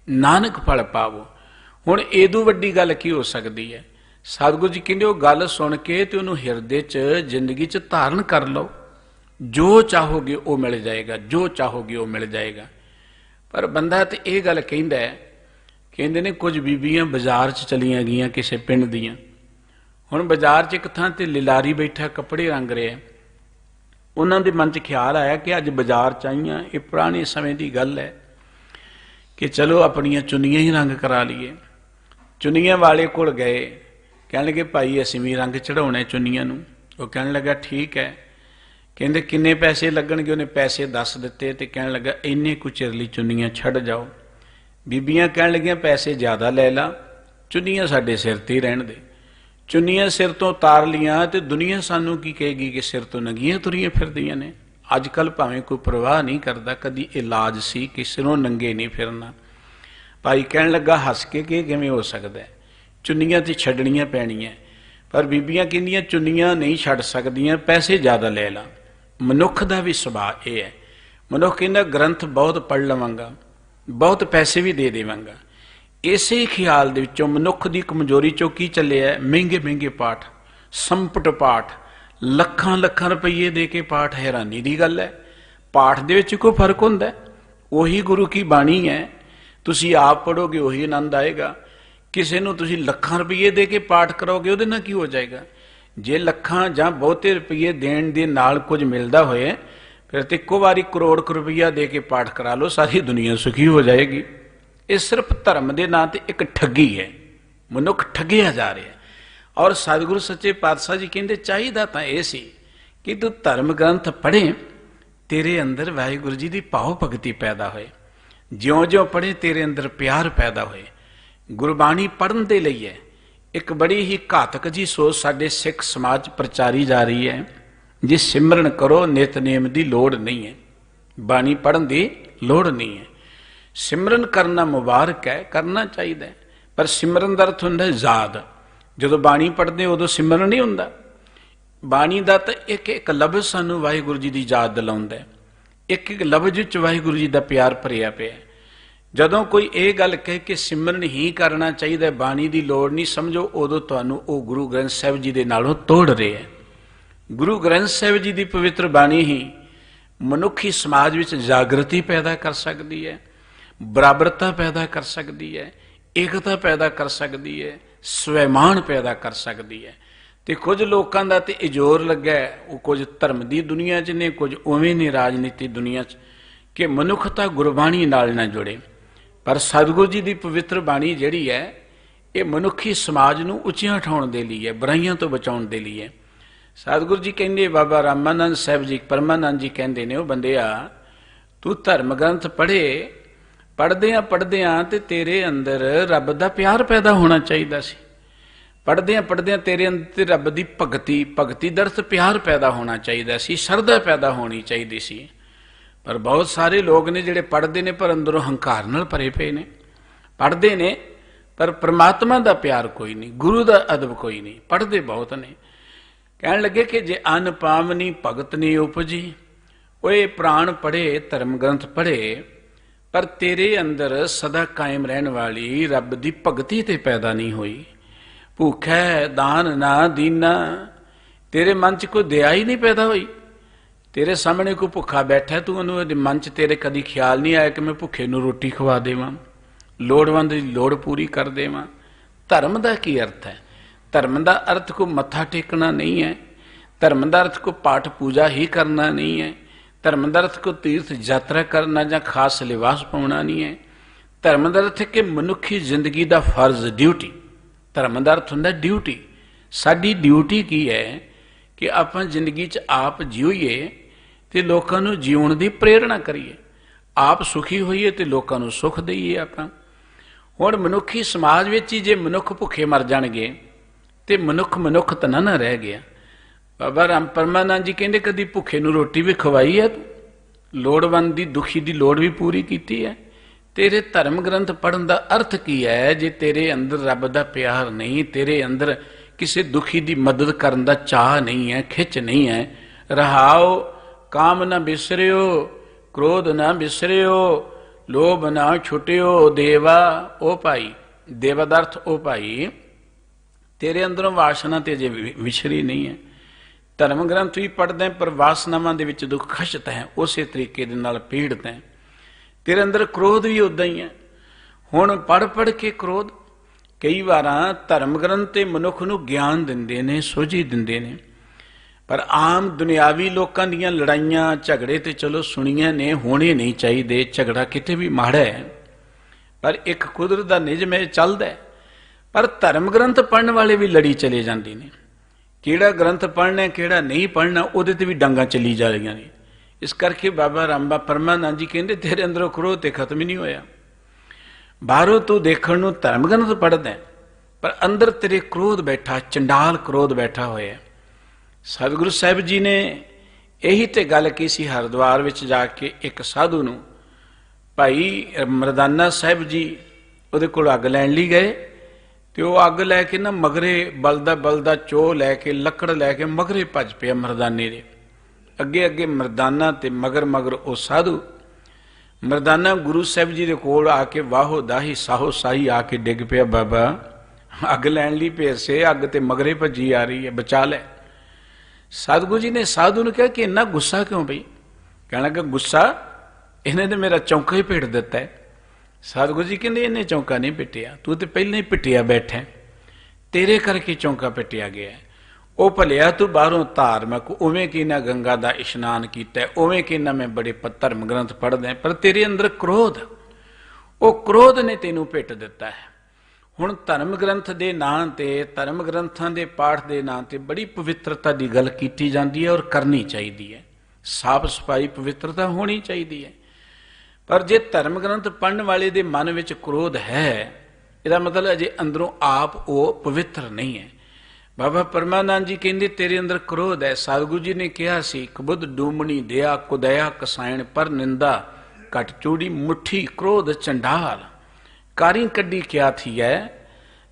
A: ਨਾਨਕ ਫਲ ਪਾਵੋ। ਹੁਣ ਇਹਦੂ ਵੱਡੀ ਗੱਲ ਕੀ ਹੋ ਸਕਦੀ ਹੈ? ਸਤਿਗੁਰੂ ਜੀ ਕਹਿੰਦੇ ਉਹ ਗੱਲ ਸੁਣ ਕੇ ਤੇ ਉਹਨੂੰ ਹਿਰਦੇ 'ਚ ਜ਼ਿੰਦਗੀ 'ਚ ਧਾਰਨ ਕਰ ਲਓ। ਜੋ ਚਾਹੋਗੇ ਉਹ ਮਿਲ ਜਾਏਗਾ, ਜੋ ਚਾਹੋਗੇ ਉਹ ਮਿਲ ਜਾਏਗਾ। ਪਰ ਬੰਦਾ ਤੇ ਇਹ ਗੱਲ ਕਹਿੰਦਾ ਹੈ, ਕਹਿੰਦੇ ਨੇ ਕੁਝ ਬੀਬੀਆਂ ਬਾਜ਼ਾਰ 'ਚ ਚਲੀਆਂ ਗਈਆਂ ਕਿਸੇ ਪਿੰਡ ਦੀਆਂ। ਹੁਣ ਬਾਜ਼ਾਰ 'ਚ ਇੱਕ ਥਾਂ ਤੇ ਲਿਲਾਰੀ ਬੈਠਾ ਕੱਪੜੇ ਰੰਗ ਰਿਹਾ। ਉਹਨਾਂ ਦੇ ਮਨ 'ਚ ਖਿਆਲ ਆਇਆ ਕਿ ਅੱਜ ਬਾਜ਼ਾਰ 'ਚ ਆਈਆਂ, ਇਹ ਪੁਰਾਣੇ ਸਮੇਂ ਦੀ ਗੱਲ ਹੈ ਕਿ ਚਲੋ ਆਪਣੀਆਂ ਚੁੰਨੀਆਂ ਹੀ ਰੰਗ ਕਰਾ ਲਈਏ। ਚੁੰਨੀਆਂ ਵਾਲੇ ਕੋਲ ਗਏ, ਕਹਿਣ ਲੱਗੇ ਭਾਈ ਅਸੀਂ ਵੀ ਰੰਗ ਚੜਾਉਣਾ ਚੁੰਨੀਆਂ ਨੂੰ। ਉਹ ਕਹਿਣ ਲੱਗਾ ਠੀਕ ਹੈ। ਕਹਿੰਦੇ ਕਿੰਨੇ ਪੈਸੇ ਲੱਗਣਗੇ? ਉਹਨੇ ਪੈਸੇ ਦੱਸ ਦਿੱਤੇ ਤੇ ਕਹਿਣ ਲੱਗਾ ਇੰਨੇ ਕੁ ਚਿਰ ਲਈ ਚੁੰਨੀਆਂ ਛੱਡ ਜਾਓ। ਬੀਬੀਆਂ ਕਹਿਣ ਲੱਗੀਆਂ ਪੈਸੇ ਜ਼ਿਆਦਾ ਲੈ ਲਾ, ਚੁੰਨੀਆਂ ਸਾਡੇ ਸਿਰ ਤੇ ਹੀ ਰਹਿਣ ਦੇ। ਚੁੰਨੀਆਂ ਸਿਰ ਤੋਂ ਉਤਾਰ ਲੀਆਂ ਤੇ ਦੁਨੀਆ ਸਾਨੂੰ ਕੀ ਕਹੇਗੀ ਕਿ ਸਿਰ ਤੋਂ ਨੰਗੀਆਂ ਤੁਰੀਆਂ ਫਿਰਦੀਆਂ ਨੇ। ਅੱਜ ਕੱਲ੍ਹ ਭਾਵੇਂ ਕੋਈ ਪਰਵਾਹ ਨਹੀਂ ਕਰਦਾ, ਕਦੀ ਇਲਾਜ ਸੀ ਕਿ ਸਿਰੋਂ ਨੰਗੇ ਨਹੀਂ ਫਿਰਨਾ। ਭਾਈ ਕਹਿਣ ਲੱਗਾ ਹੱਸ ਕੇ ਕਿ ਕਿਵੇਂ ਹੋ ਸਕਦਾ, ਚੁੰਨੀਆਂ ਤੇ ਛੱਡਣੀਆਂ ਪੈਣੀਆਂ। ਪਰ ਬੀਬੀਆਂ ਕਹਿੰਦੀਆਂ ਚੁੰਨੀਆਂ ਨਹੀਂ ਛੱਡ ਸਕਦੀਆਂ, ਪੈਸੇ ਜ਼ਿਆਦਾ ਲੈ ਲਾ। ਮਨੁੱਖ ਦਾ ਵੀ ਸੁਭਾਅ ਇਹ ਹੈ। ਮਨੁੱਖ ਕਹਿੰਦਾ ਗ੍ਰੰਥ ਬਹੁਤ ਪੜ੍ਹ ਲਵਾਂਗਾ, ਬਹੁਤ ਪੈਸੇ ਵੀ ਦੇ ਦੇਵਾਂਗਾ। ਇਸੇ ਖਿਆਲ ਦੇ ਵਿੱਚੋਂ ਮਨੁੱਖ ਦੀ ਕਮਜ਼ੋਰੀ ਚੋਂ ਕੀ ਚੱਲਿਆ? ਮਹਿੰਗੇ ਮਹਿੰਗੇ ਪਾਠ, ਸੰਪਟ ਪਾਠ, ਲੱਖਾਂ ਲੱਖਾਂ ਰੁਪਈਏ ਦੇ ਕੇ ਪਾਠ। ਹੈਰਾਨੀ ਦੀ ਗੱਲ ਹੈ, ਪਾਠ ਦੇ ਵਿੱਚ ਕੋਈ ਫਰਕ ਹੁੰਦਾ? ਉਹੀ ਗੁਰੂ ਕੀ ਬਾਣੀ ਹੈ, ਤੁਸੀਂ ਆਪ ਪੜ੍ਹੋਗੇ ਉਹੀ ਆਨੰਦ ਆਏਗਾ। ਕਿਸੇ ਨੂੰ ਤੁਸੀਂ ਲੱਖਾਂ ਰੁਪਈਏ ਦੇ ਕੇ ਪਾਠ ਕਰੋਗੇ, ਉਹਦੇ ਨਾਲ ਕੀ ਹੋ ਜਾਏਗਾ? ਜੇ ਲੱਖਾਂ ਜਾਂ ਬਹੁਤੇ ਰੁਪਈਏ ਦੇਣ ਦੇ ਨਾਲ ਕੁਝ ਮਿਲਦਾ ਹੋਏ, ਫਿਰ ਤੇ ਇੱਕੋ ਵਾਰੀ ਕਰੋੜ ਰੁਪਈਆ ਦੇ ਕੇ ਪਾਠ ਕਰਾ ਲਓ, ਸਾਰੀ ਦੁਨੀਆ ਸੁਖੀ ਹੋ ਜਾਏਗੀ। ਇਹ ਸਿਰਫ ਧਰਮ ਦੇ ਨਾਂ ਤੇ ਇੱਕ ਠੱਗੀ ਹੈ, ਮਨੁੱਖ ਠੱਗਿਆ ਜਾ ਰਿਹਾ। ਔਰ ਸਤਿਗੁਰੂ ਸੱਚੇ ਪਾਤਸ਼ਾਹ ਜੀ ਕਹਿੰਦੇ ਚਾਹੀਦਾ ਤਾਂ ਇਹ ਸੀ ਕਿ ਤੂੰ ਧਰਮ ਗ੍ਰੰਥ ਪੜ੍ਹੇ, ਤੇਰੇ ਅੰਦਰ ਵਾਹਿਗੁਰੂ ਜੀ ਦੀ ਭਾਵ ਭਗਤੀ ਪੈਦਾ ਹੋਏ। ਜਿਉਂ-ਜਿਉਂ ਪੜ੍ਹੇ ਤੇਰੇ ਅੰਦਰ ਪਿਆਰ ਪੈਦਾ ਹੋਏ। ਗੁਰਬਾਣੀ ਪੜ੍ਹਨ ਦੇ ਲਈ ਹੈ। ਇੱਕ ਬੜੀ ਹੀ ਘਾਤਕ ਜੀ ਸੋਚ ਸਾਡੇ ਸਿੱਖ ਸਮਾਜ 'ਚ ਪ੍ਰਚਾਰੀ ਜਾ ਰਹੀ ਹੈ, ਜੇ ਸਿਮਰਨ ਕਰੋ ਨਿਤਨੇਮ ਦੀ ਲੋੜ ਨਹੀਂ ਹੈ, ਬਾਣੀ ਪੜ੍ਹਨ ਦੀ ਲੋੜ ਨਹੀਂ ਹੈ। ਸਿਮਰਨ ਕਰਨਾ ਮੁਬਾਰਕ ਹੈ, ਕਰਨਾ ਚਾਹੀਦਾ ਹੈ, ਪਰ ਸਿਮਰਨ ਦਾ ਅਰਥ ਹੁੰਦਾ ਯਾਦ। ਜਦੋਂ ਬਾਣੀ ਪੜ੍ਹਦੇ ਉਦੋਂ ਸਿਮਰਨ ਨਹੀਂ ਹੁੰਦਾ। ਬਾਣੀ ਦਾ ਤਾਂ ਇੱਕ ਇੱਕ ਲਫ਼ਜ਼ ਸਾਨੂੰ ਵਾਹਿਗੁਰੂ ਜੀ ਦੀ ਯਾਦ ਦਿਲਾਉਂਦਾ ਹੈ। एक एक लफ्ज च वाहिगुरू जी का प्यार भरिया पिया। जदों कोई ये गल कहे कि सिमरन ही करना चाहिए, बाणी की लोड़ नहीं, समझो उदों तुहानूं वो गुरु ग्रंथ साहिब जी के नालों तोड़ रहे हैं। गुरु ग्रंथ साहिब जी की पवित्र बाणी ही मनुखी समाज में जागृति पैदा कर सकती है, बराबरता पैदा कर सकती है, एकता पैदा कर सकती है, स्वैमान पैदा कर सकती है। तो कुछ लोगों का तो इजोर लगा है, वो कुछ धर्म की दुनिया च ने, कुछ उवें ने राजनीति दुनिया च, कि मनुखता गुरबाणी नाल ना जुड़े। पर सतगुरु जी की पवित्र बाणी जिहड़ी है ये मनुखी समाज नूं उच्चियां उठाउण दे लई है, बुराइयां तो बचाउण दे लई है। सतगुरु जी कहंदे, बाबा रामानंद साहिब जी परमानंद जी कहंदे ने, वो बंदिया तू धर्म ग्रंथ पढ़े, पढ़दियां ते तेरे अंदर रब दा प्यार पैदा होना चाहिए सी। पढ़दियां तेरे अंदर रब दी भगती दर्थ प्यार पैदा होना चाहिए सी, श्रद्धा पैदा होनी चाहिए सी। पर बहुत सारे लोग ने जिहड़े पढ़ते ने पर अंदरों हंकार नाल भरे पे ने, पढ़ते ने पर परमात्मा दा प्यार कोई नहीं, गुरु दा अदब कोई नहीं, पढ़ते बहुत ने। कहण लगे कि जे अन पावनी भगत नहीं उपजी, ओए प्राण पढ़े धर्म ग्रंथ पढ़े, पर तेरे अंदर सदा कायम रहने वाली रब दी भगती ते पैदा नहीं हुई। भूखा दान ना दीना, तेरे मन च कोई दया ही नहीं पैदा हुई। तेरे सामने कोई भुखा बैठा, तू उन्होंने मन च तेरे कदी ख्याल नहीं आया कि मैं भुखे नूं रोटी खवा देवां, लोड़वंद दी लोड़ पूरी कर देवां। धर्म का की अर्थ है? धर्म का अर्थ को मत्था टेकना नहीं है, धर्म का अर्थ को पाठ पूजा ही करना नहीं है, धर्म का अर्थ को तीर्थ यात्रा करना या खास लिबास पाउणा नहीं है। धर्म का अर्थ है कि मनुखी जिंदगी का फर्ज, ड्यूटी। धर्म का अर्थ हुंदा ड्यूटी। साडी ड्यूटी की है कि आपां जिंदगी च आप जीईए ते लोकां नूं जीउण दी प्रेरणा करिए, आप सुखी होइए ते लोकां नूं सुख दईए। आपां हुण मनुखी समाज विच ही जे मनुख भुखे मर जाणगे ते मनुख तां ना रह गया। बाबा राम परमानंद जी कहंदे, कदी भुखे नूं रोटी भी खवाई है, लोड़वंद दी दुखी दी लोड़ भी पूरी कीती है। तेरे धर्म ग्रंथ पढ़न का अर्थ की है जे तेरे अंदर रब का प्यार नहीं, तेरे अंदर किसी दुखी की मदद करने का चाह नहीं है, खिच नहीं है। रहाओ काम ना बिसरियो, क्रोध ना बिसरियो, लोभ ना छुटियो, देवा ओ भाई। देवा का अर्थ ओ भाई, तेरे अंदरों वासना ते अजे विछरी नहीं है। धर्म ग्रंथ भी पढ़ते पर वासनावां दे विच दुख खशत है, उस तरीके दे नाल पीड़ित है। तेरे अंदर क्रोध भी उदा ही है। हुण पढ़ के क्रोध, कई बार धर्म ग्रंथ ते मनुख नूं ज्ञान दिंदे ने, सोझी दिंदे ने, पर आम दुनियावी लोकां दीयां लड़ाइयां झगड़े ते चलो सुणीਆਂ ने, होने नहीं चाहिए। झगड़ा किते भी माड़ा है, पर एक कुदरत दा नियम है, चलदा है। पर धर्म ग्रंथ पढ़न वाले भी लड़ी चले जांदे ने, किहड़ा ग्रंथ पढ़ना किहड़ा नहीं पढ़ना, उहदे ते भी डंगा चली जा रहीਆਂ ने। इस करके बाबा रामबा परमानंद जी कहते, तेरे अंदरों क्रोध तो खत्म ही नहीं होया। बाहरों तू देखण नूं धर्म ग्रंथ पढ़दा है, पर अंदर तेरे क्रोध बैठा, चंडाल क्रोध बैठा होया। सतगुरु साहिब जी ने यही तो गल की सी हरिद्वार विच जाके एक साधु नूं, भाई मरदाना साहिब जी उहदे कोल अग लैण लई गए, तो वह अग लैके ना मगरे बलदा चो लैके लकड़ लैके मगरे भज पिया मरदाने दे। अगे अगे मरदाना ते मगर वो साधु। मरदाना गुरु साहिब जी दे कोल आके वाहो दाही साहो साही आके डिग पिया, बाबा अग लैण लई भेसे, अग ते मगरे भजी आ रही है, बचा लै। सतगुरु जी ने साधु ने कहा कि इन्ना गुस्सा क्यों बई? कहना कि गुस्सा इन्हें तो मेरा चौंका ही भेट दिता है। सतगुरु जी कहते इन्हें चौंका नहीं पिटिया, तू तो पहले ही पिटिया बैठा, तेरे करके चौंका पिटिया गया है। ਉਹ ਭਲਿਆ ਤੂੰ ਬਾਹਰੋਂ ਧਾਰਮਿਕ, ਉਵੇਂ ਕਿ ਨਾ ਗੰਗਾ ਦਾ ਇਸ਼ਨਾਨ ਕੀਤਾ, ਉਵੇਂ ਕਿ ਨਾ ਮੈਂ ਬੜੇ ਧਰਮ ਗ੍ਰੰਥ ਪੜ੍ਹਦਾ, ਪਰ ਤੇਰੇ ਅੰਦਰ ਕ੍ਰੋਧ, ਉਹ ਕ੍ਰੋਧ ਨੇ ਤੈਨੂੰ ਭਿੱਟ ਦਿੱਤਾ ਹੈ। ਹੁਣ ਧਰਮ ਗ੍ਰੰਥ ਦੇ ਨਾਂ ਤੇ, ਧਰਮ ਗ੍ਰੰਥਾਂ ਦੇ ਪਾਠ ਦੇ ਨਾਂ ਤੇ ਬੜੀ ਪਵਿੱਤਰਤਾ ਦੀ ਗੱਲ ਕੀਤੀ ਜਾਂਦੀ ਹੈ ਔਰ ਕਰਨੀ ਚਾਹੀਦੀ ਹੈ। ਸਾਫ ਸਫਾਈ ਪਵਿੱਤਰਤਾ ਹੋਣੀ ਚਾਹੀਦੀ ਹੈ। ਪਰ ਜੇ ਧਰਮ ਗ੍ਰੰਥ ਪੜ੍ਹਨ ਵਾਲੇ ਦੇ ਮਨ ਵਿੱਚ ਕ੍ਰੋਧ ਹੈ, ਇਹਦਾ ਮਤਲਬ ਅਜੇ ਅੰਦਰੋਂ ਆਪ ਉਹ ਪਵਿੱਤਰ ਨਹੀਂ ਹੈ। बाबा परमानंद जी कहते तेरे अंदर क्रोध है। सतगुरु जी ने कहा सी, कबुद डूमणी दया कुदया कसायण पर निंदा, घट चूड़ी मुट्ठी क्रोध चंडाल। कारी कड्डी क्या थी है,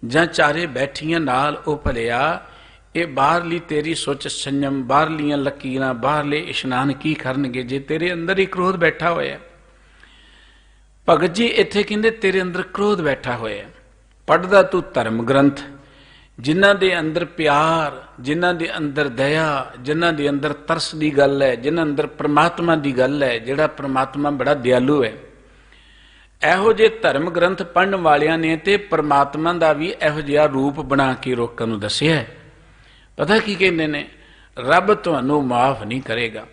A: जां चारे बैठियां नाल ओ भलिया, ये बाहरली तेरी सोच संयम, बाहरलियां लकीरां, बाहरले इशनान की करनगे जे तेरे अंदर ही क्रोध बैठा होया। भगत जी इत्थे कहंदे तेरे अंदर क्रोध बैठा होया। पढ़दा तू धर्म ग्रंथ, जिन्हां दे अंदर प्यार, जिन्हां दे अंदर दया, जिन्हां दे अंदर तरस की गल है, जिन्हां अंदर परमात्मा की गल है, जिहड़ा परमात्मा बड़ा दयालु है। ਇਹੋ ਜਿਹੇ ਧਰਮ ਗ੍ਰੰਥ ਪੜ੍ਹਨ ਵਾਲਿਆਂ ਨੇ ਤੇ परमात्मा ਦਾ ਵੀ ਇਹੋ ਜਿਹਾ ਰੂਪ ਬਣਾ ਕੇ ਲੋਕਾਂ ਨੂੰ ਦੱਸਿਆ। ਪਤਾ ਕੀ ਕਹਿੰਦੇ ਨੇ? ਰੱਬ ਤੁਹਾਨੂੰ ਮਾਫ ਨਹੀਂ ਕਰੇਗਾ,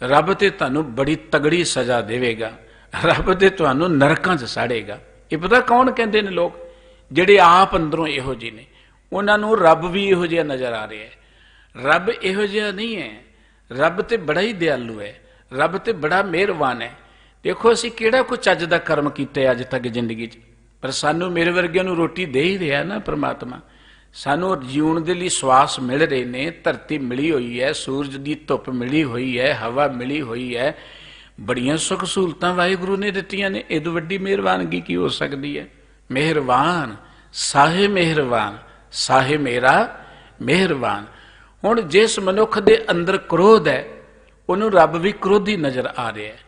A: ਰੱਬ ਤੇ ਤੁਹਾਨੂੰ ਬੜੀ ਤਗੜੀ ਸਜ਼ਾ ਦੇਵੇਗਾ, ਰੱਬ ਤੇ ਤੁਹਾਨੂੰ ਨਰਕਾਂ 'ਚ ਸਾੜੇਗਾ। ਇਹ ਪਤਾ ਕੌਣ ਕਹਿੰਦੇ ਨੇ? ਲੋਕ ਜਿਹੜੇ ਆਪ ਅੰਦਰੋਂ ਇਹੋ ਜਿਹੇ ਨੇ, ਉਹਨਾਂ ਨੂੰ ਰੱਬ ਵੀ ਇਹੋ ਜਿਹਾ ਨਜ਼ਰ ਆ ਰਿਹਾ ਹੈ। ਰੱਬ ਇਹੋ ਜਿਹਾ ਨਹੀਂ ਹੈ, ਰੱਬ ਤੇ ਬੜਾ ਹੀ ਦਿਆਲੂ ਹੈ, ਰੱਬ ਤੇ ਬੜਾ ਮਿਹਰਬਾਨ ਹੈ। देखो असी किहड़ा कोई चज दा कर्म कीते अज तक जिंदगी च, पर सानू मेरे वर्गियां नू रोटी दे ही रहा ना परमात्मा। सानू जीवन दे लई श्वास मिल रहे ने, धरती मिली हुई है, सूरज की धुप मिली हुई है, हवा मिली हुई है, बड़ियां सुख सहूलतां वाहिगुरू ने दित्तियां ने। इदों वड्डी मेहरबानगी की हो सकती है? मेहरबान साहे मेहरबान, साहे मेरा मेहरबान। हुण जिस मनुख दे अंदर क्रोध है उहनूं रब भी क्रोधी नज़र आ रहा है।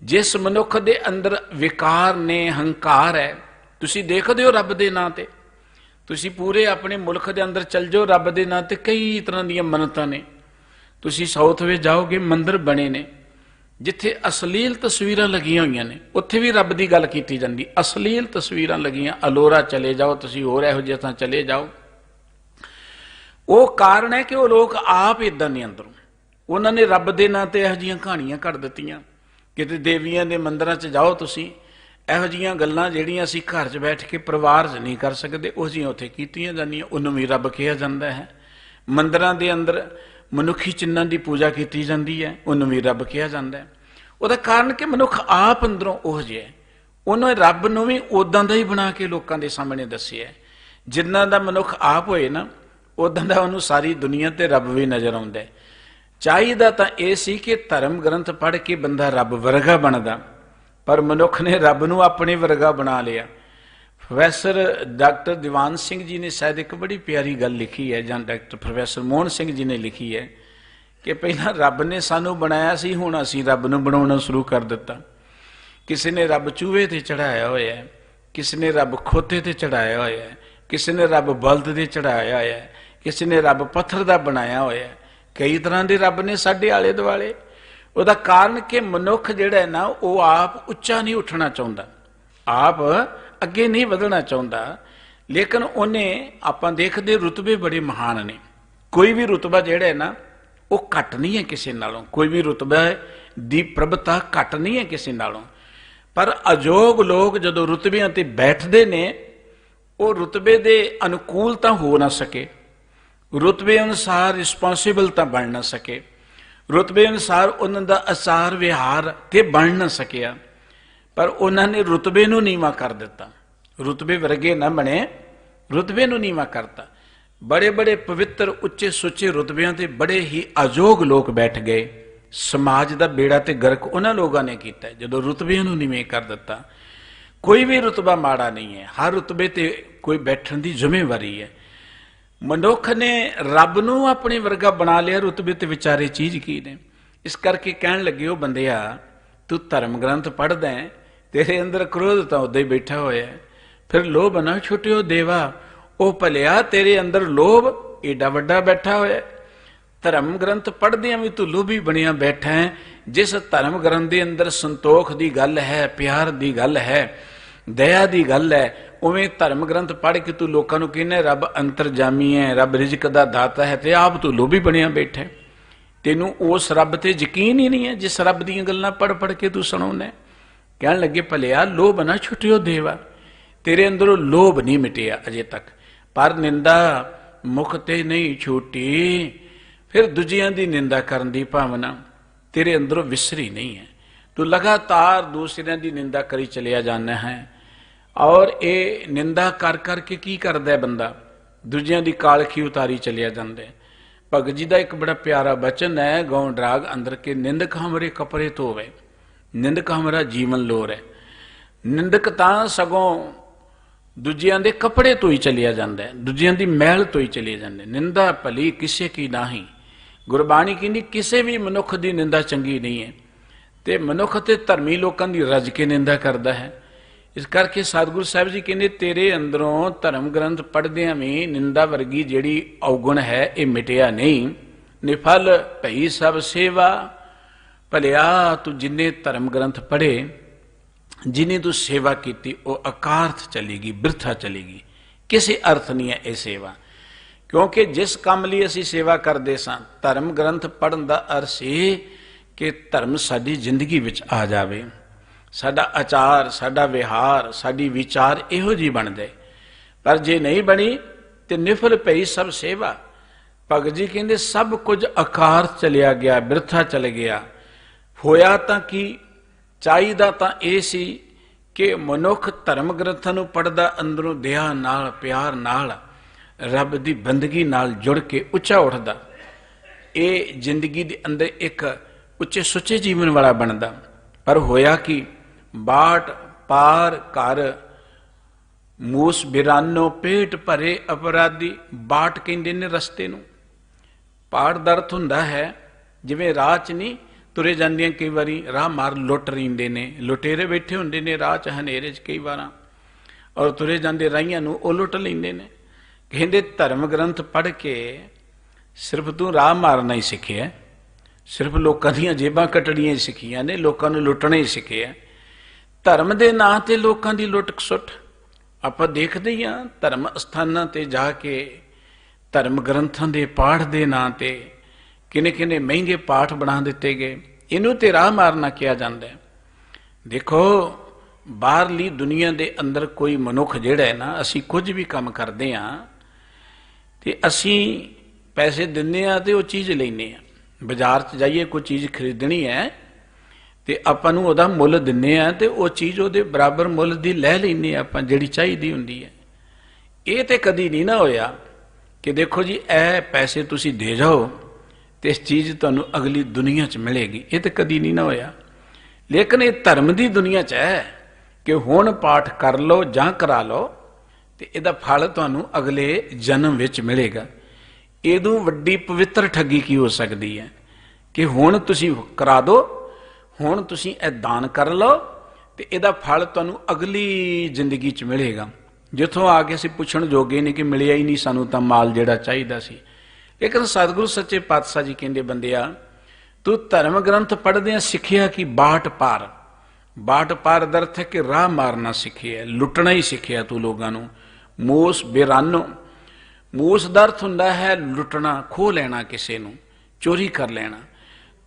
A: जिस मनुख दे अंदर विकार ने, हंकार है, तुसी देखदे हो रब दे नां ते, तुसी पूरे अपने मुल्क दे अंदर चल जाओ, रब दे नां ते कई तरह दीयां मन्नतां ने। तुसी साउथ वे जाओगे, मंदिर बने ने जिथे अश्लील तस्वीरां लगियां होईयां ने, उत्थे भी रब दी गल कीती जांदी। अश्लील तस्वीरां लगियां, अलोरा चले जाओ, तुसी होर इहो जिहा थां चले जाओ। वो कारण है कि वो लोग आप इदां ने अंदरों, उन्हां ने रब दे नां ते इहो जिहियां कहानियां घड़ दित्तियां। किते देवियां दे मंदिरां च जाओ तुसी, इहो जिहियां गल्लां ਜਿਹੜੀਆਂ ਅਸੀਂ घर च बैठ के परिवार च नहीं कर सकते, ਉਹ ਜਿਹੀਆਂ ਉੱਥੇ ਕੀਤੀਆਂ ਜਾਂਦੀਆਂ। ਉਹਨੂੰ ਵੀ ਰੱਬ ਕਿਹਾ ਜਾਂਦਾ ਹੈ। ਮੰਦਿਰਾਂ ਦੇ ਅੰਦਰ ਮਨੁੱਖੀ ਚਿੰਨ੍ਹਾਂ ਦੀ ਪੂਜਾ ਕੀਤੀ ਜਾਂਦੀ ਹੈ, ਉਹਨੂੰ ਵੀ ਰੱਬ ਕਿਹਾ ਜਾਂਦਾ ਹੈ। ਉਹਦਾ ਕਾਰਨ ਕਿ ਮਨੁੱਖ ਆਪ ਅੰਦਰੋਂ ਉਹ ਜਿਹਾ ਹੈ। ਉਹਨੇ ਰੱਬ ਨੂੰ ਵੀ ਉਦਾਂ ਦਾ ਹੀ ਬਣਾ ਕੇ ਲੋਕਾਂ ਦੇ ਸਾਹਮਣੇ ਦੱਸਿਆ। ਜਿੰਨਾ ਦਾ ਮਨੁੱਖ ਆਪ ਹੋਏ ਨਾ, ਉਦਾਂ ਦਾ ਉਹਨੂੰ ਸਾਰੀ ਦੁਨੀਆ ਤੇ ਰੱਬ ਵੀ ਨਜ਼ਰ ਆਉਂਦਾ ਹੈ। चाहिदा तां ये सी कि धर्म ग्रंथ पढ़ के बंदा रब वर्गा बनदा, पर मनुख ने रब नूं अपने वर्गा बना लिया। प्रोफैसर डॉक्टर दीवान सिंह जी ने शायद एक बड़ी प्यारी गल लिखी है, जां डॉक्टर प्रोफैसर मोहन सिंह जी ने लिखी है कि पहला रब ने सानू बनाया सी, हुण असीं रब नूं बनाउणा शुरू कर दिता। किसी ने रब चूहे ते चढ़ाया होया है, किसी ने रब खोते ते चढ़ाया होया है, किसी ने रब बलद ते चढ़ाया होया है, किसी ने रब पत्थर दा बनाया होया है। कई तरह के रब ने साडे आले दुआले। उहदा कारण कि मनुख जिहड़ा है ना, वो आप उच्चा नहीं उठना चाहुंदा, आप अगे नहीं वधना चाहुंदा, लेकिन उन्हें आपां देखदे रुतबे बड़े महान ने। कोई भी रुतबा जिहड़ा है ना, वो घट नहीं है किसी नालों, कोई भी रुतबा दी प्रभता घट नहीं है किसी नालों। पर अजोग लोग जदों रुतबियां ते बैठदे ने, वो रुतबे दे अनुकूल तां हो ना सके, रुतबे अनुसार रिस्पॉन्सिबल बन ना सके, रुतबे अनुसार उन्होंने आचार विहार ते बन ना सकिया, पर उन्होंने रुतबे नूं नीवा कर दिता। रुतबे वर्गे ना बने, रुतबे नूं नीवा करता। बड़े बड़े पवित्र उच्चे सुच्चे रुतबियां ते बड़े ही अजोग लोग बैठ गए। समाज का बेड़ा ते गर्क उन्होंने लोगों ने किया जदों रुतबियां नूं नीवें कर दिता। कोई भी रुतबा माड़ा नहीं है, हर रुतबे ते कोई बैठण की जिम्मेवारी है। मनुख ने रब नूं अपने वर्गा बना लिया, रुतबे ते विचारे चीज़ की ने। इस करके कहण लगे हो बंदिया, तू धर्म ग्रंथ पढ़दा है, तेरे अंदर क्रोध तां उदां ही बैठा होया है। फिर लोभ ना छुटियो देवा, ओ भलिया तेरे अंदर लोभ एडा वड्डा बैठा होया है। धर्म ग्रंथ पढ़दियां भी तू लोभी बनिया बैठा है। जिस धर्म ग्रंथ के अंदर संतोख की गल है, प्यार की गल है, दया की गल है, उवें धर्म ग्रंथ पढ़ के तू लोगों को कहना रब अंतरजामी है, रब रिजक का दाता है, तो आप तू लोभी बनिया बैठा। तेनू उस रब ते यकीन ही नहीं है जिस रब दीयां गल्लां पढ़ पढ़ के तू सुनाउंदा। कहण लगे भलिया लोभ ना छुटियो देवा, तेरे अंदरों लोभ नहीं मिटिया अजे तक, पर निंदा मुख ते नहीं छूटी। फिर दूजियां दी निंदा करन दी भावना तेरे अंदरों विसरी नहीं है। तू लगातार दूसरियां दी निंदा करी चलिया जाना है। और ये निंदा कर करके की करदा है बंदा, दूजियां दी कालखी उतारी चलिया जांदा है। भगत जी का एक बड़ा प्यारा बचन है, गौण राग अंदर के निंदक हमरे कपड़े धोवे, निंदक हमारा जीवन लोर है। निंदक तां सगों ਦੂਜਿਆਂ ਦੇ ਕੱਪੜੇ ਤੋਂ ਹੀ ਚਲਿਆ ਜਾਂਦਾ ਹੈ, ਦੂਜਿਆਂ ਦੀ ਮਹਿਲ ਤੋਂ ਹੀ ਚਲੇ ਜਾਂਦੇ। ਨਿੰਦਾ ਭਲੀ ਕਿਸੇ ਕੀ ਨਾਹੀ, ਗੁਰਬਾਣੀ ਕਹਿੰਦੀ ਕਿਸੇ ਵੀ ਮਨੁੱਖ ਦੀ ਨਿੰਦਾ ਚੰਗੀ ਨਹੀਂ ਹੈ। ਤੇ ਮਨੁੱਖ ਤੇ ਧਰਮੀ ਲੋਕਾਂ ਦੀ ਰੱਜ ਕੇ ਨਿੰਦਾ ਕਰਦਾ ਹੈ। ਇਸ ਕਰਕੇ ਸਤਿਗੁਰੂ ਸਾਹਿਬ ਜੀ ਕਹਿੰਦੇ ਤੇਰੇ ਅੰਦਰੋਂ ਧਰਮ ਗ੍ਰੰਥ ਪੜ੍ਹਦਿਆਂ ਵੀ ਨਿੰਦਾ ਵਰਗੀ ਜਿਹੜੀ ਔਗਣ ਹੈ ਇਹ ਮਿਟਿਆ ਨਹੀਂ। ਨਿਫਲ ਭਈ ਸਭ ਸੇਵਾ, ਭਲਿਆ ਤੂੰ ਜਿੰਨੇ ਧਰਮ ਗ੍ਰੰਥ ਪੜ੍ਹੇ, ਜਿੰਨੀ ਤੂੰ ਸੇਵਾ ਕੀਤੀ ਉਹ ਅਕਾਰਥ ਚਲੇਗੀ, ਬਿਰਥਾ ਚਲੇਗੀ, ਕਿਸੇ ਅਰਥ ਨਹੀਂ ਹੈ ਇਹ ਸੇਵਾ। ਕਿਉਂਕਿ ਜਿਸ ਕੰਮ ਲਈ ਅਸੀਂ ਸੇਵਾ ਕਰਦੇ ਸਾਂ, ਧਰਮ ਗ੍ਰੰਥ ਪੜ੍ਹਨ ਦਾ ਅਰਥ ਸੀ ਕਿ ਧਰਮ ਸਾਡੀ ਜ਼ਿੰਦਗੀ ਵਿੱਚ ਆ ਜਾਵੇ, ਸਾਡਾ ਆਚਾਰ, ਸਾਡਾ ਵਿਹਾਰ, ਸਾਡੀ ਵਿਚਾਰ ਇਹੋ ਜਿਹੀ ਬਣ ਜਾਏ। ਪਰ ਜੇ ਨਹੀਂ ਬਣੀ ਤੇ ਨਿਫਲ ਪਈ ਸਭ ਸੇਵਾ। ਭਗਤ ਜੀ ਕਹਿੰਦੇ ਸਭ ਕੁਝ ਅਕਾਰਥ ਚਲਿਆ ਗਿਆ, ਬਿਰਥਾ ਚਲ ਗਿਆ। ਹੋਇਆ ਤਾਂ ਕੀ, ਚਾਹੀਦਾ ਤਾਂ ਇਹ ਸੀ ਕਿ ਮਨੁੱਖ ਧਰਮ ਗ੍ਰੰਥਾਂ ਨੂੰ ਪੜ੍ਹਦਾ ਅੰਦਰੋਂ ਦਇਆ ਨਾਲ, ਪਿਆਰ ਨਾਲ, ਰੱਬ ਦੀ ਬੰਦਗੀ ਨਾਲ ਜੁੜ ਕੇ ਉੱਚਾ ਉੱਠਦਾ, ਇਹ ਜ਼ਿੰਦਗੀ ਦੇ ਅੰਦਰ ਇੱਕ ਉੱਚੇ ਸੁੱਚੇ ਜੀਵਨ ਵਾਲਾ ਬਣਦਾ। ਪਰ ਹੋਇਆ ਕਿ ਬਾਟ ਪਾਰ ਘਰ ਮੂਸ ਬਿਰਾਨੋ ਪੇਟ ਭਰੇ ਅਪਰਾਧੀ। ਬਾਟ ਕਹਿੰਦੇ ਨੇ ਰਸਤੇ ਨੂੰ, ਪਾੜ ਦਾ ਅਰਥ ਹੁੰਦਾ ਹੈ ਜਿਵੇਂ ਰਾਹ 'ਚ ਨਹੀਂ ਤੁਰੇ ਜਾਂਦੀਆਂ ਕਈ ਵਾਰੀ ਰਾਹ ਮਾਰ ਲੁੱਟ ਰਹਿੰਦੇ ਨੇ, ਲੁਟੇਰੇ ਬੈਠੇ ਹੁੰਦੇ ਨੇ ਰਾਹ 'ਚ ਹਨੇਰੇ 'ਚ ਕਈ ਵਾਰਾਂ, ਔਰ ਤੁਰੇ ਜਾਂਦੇ ਰਾਹੀਆਂ ਨੂੰ ਉਹ ਲੁੱਟ ਲੈਂਦੇ ਨੇ। ਕਹਿੰਦੇ ਧਰਮ ਗ੍ਰੰਥ ਪੜ੍ਹ ਕੇ ਸਿਰਫ ਤੂੰ ਰਾਹ ਮਾਰਨਾ ਹੀ ਸਿੱਖਿਆ, ਸਿਰਫ ਲੋਕਾਂ ਦੀਆਂ ਜੇਬਾਂ ਕੱਟਣੀਆਂ ਹੀ ਸਿੱਖੀਆਂ ਨੇ, ਲੋਕਾਂ ਨੂੰ ਲੁੱਟਣਾ ਹੀ ਸਿੱਖਿਆ। ਧਰਮ ਦੇ ਨਾਂ ਤੇ ਲੋਕਾਂ ਦੀ ਲੁੱਟ ਖਸੁੱਟ ਆਪਾਂ ਦੇਖਦੇ ਹੀ ਹਾਂ। ਧਰਮ ਅਸਥਾਨਾਂ ਤੇ ਜਾ ਕੇ ਧਰਮ ਗ੍ਰੰਥਾਂ ਦੇ ਪਾਠ ਦੇ ਨਾਂ ਤੇ ਕਿੰਨੇ ਕਿੰਨੇ ਮਹਿੰਗੇ ਪਾਠ ਬਣਾ ਦਿੱਤੇ ਗਏ। ਇਹਨੂੰ ਤੇ ਰਾਹ ਮਾਰਨਾ ਕਿਹਾ ਜਾਂਦਾ ਹੈ। ਦੇਖੋ ਬਾਹਰਲੀ ਦੁਨੀਆ ਦੇ ਅੰਦਰ ਕੋਈ ਮਨੁੱਖ ਜਿਹੜਾ ਹੈ ਨਾ, ਅਸੀਂ ਕੁਝ ਵੀ ਕੰਮ ਕਰਦੇ ਹਾਂ ਤੇ ਅਸੀਂ ਪੈਸੇ ਦਿੰਦੇ ਹਾਂ ਤੇ ਉਹ ਚੀਜ਼ ਲੈਂਦੇ ਹਾਂ। ਬਾਜ਼ਾਰ 'ਚ ਜਾਈਏ ਕੋਈ ਚੀਜ਼ ਖਰੀਦਣੀ ਹੈ ਤੇ ਆਪਾਂ ਨੂੰ ਉਹਦਾ ਮੁੱਲ ਦਿੰਦੇ ਹਾਂ ਤੇ ਉਹ ਚੀਜ਼ ਉਹਦੇ ਬਰਾਬਰ ਮੁੱਲ ਦੀ ਲੈ ਲੈਂਦੇ ਹਾਂ ਆਪਾਂ, ਜਿਹੜੀ ਚਾਹੀਦੀ ਹੁੰਦੀ ਹੈ। ਇਹ ਤੇ ਕਦੀ ਨਹੀਂ ਨਾ ਹੋਇਆ ਕਿ ਦੇਖੋ ਜੀ ਇਹ ਪੈਸੇ ਤੁਸੀਂ ਦੇ ਜਾਓ ਤੇ ਇਸ ਚੀਜ਼ ਤੁਹਾਨੂੰ ਅਗਲੀ ਦੁਨੀਆ 'ਚ ਮਿਲੇਗੀ, ਇਹ ਤੇ ਕਦੀ ਨਹੀਂ ਨਾ ਹੋਇਆ। ਲੇਕਿਨ ਇਹ ਧਰਮ ਦੀ ਦੁਨੀਆ 'ਚ ਹੈ ਕਿ ਹੁਣ ਪਾਠ ਕਰ ਲਓ ਜਾਂ ਕਰਾ ਲਓ ਤੇ ਇਹਦਾ ਫਲ ਤੁਹਾਨੂੰ ਅਗਲੇ ਜਨਮ ਵਿੱਚ ਮਿਲੇਗਾ। ਇਹਦੋਂ ਵੱਡੀ ਪਵਿੱਤਰ ਠੱਗੀ ਕੀ ਹੋ ਸਕਦੀ ਹੈ ਕਿ ਹੁਣ ਤੁਸੀਂ ਕਰਾ ਦਿਓ, ਹੁਣ ਤੁਸੀਂ ਇਹ ਦਾਨ ਕਰ ਲਓ ਤੇ ਇਹਦਾ ਫਲ ਤੁਹਾਨੂੰ ਅਗਲੀ ਜ਼ਿੰਦਗੀ 'ਚ ਮਿਲੇਗਾ। ਜਿੱਥੋਂ ਆ ਕੇ ਅਸੀਂ ਪੁੱਛਣ ਜੋਗੇ ਨਹੀਂ ਕਿ ਮਿਲਿਆ ਹੀ ਨਹੀਂ ਸਾਨੂੰ ਤਾਂ ਮਾਲ ਜਿਹੜਾ ਚਾਹੀਦਾ ਸੀ। ਲੇਕਿਨ ਸਤਿਗੁਰੂ ਸੱਚੇ ਪਾਤਸ਼ਾਹ ਜੀ ਕਹਿੰਦੇ ਬੰਦਿਆ ਤੂੰ ਧਰਮ ਗ੍ਰੰਥ ਪੜ੍ਹਦਿਆਂ ਸਿੱਖਿਆ ਕਿ ਬਾਟ ਪਾਰ, ਬਾਟ ਪਾਰ ਦਾ ਅਰਥ ਹੈ ਕਿ ਰਾਹ ਮਾਰਨਾ ਸਿੱਖਿਆ, ਲੁੱਟਣਾ ਹੀ ਸਿੱਖਿਆ ਤੂੰ ਲੋਕਾਂ ਨੂੰ। ਮੂਸ ਬਿਰਾਨੋ, ਮੂਸ ਦਾ ਅਰਥ ਹੁੰਦਾ ਹੈ ਲੁੱਟਣਾ, ਖੋਹ ਲੈਣਾ, ਕਿਸੇ ਨੂੰ ਚੋਰੀ ਕਰ ਲੈਣਾ।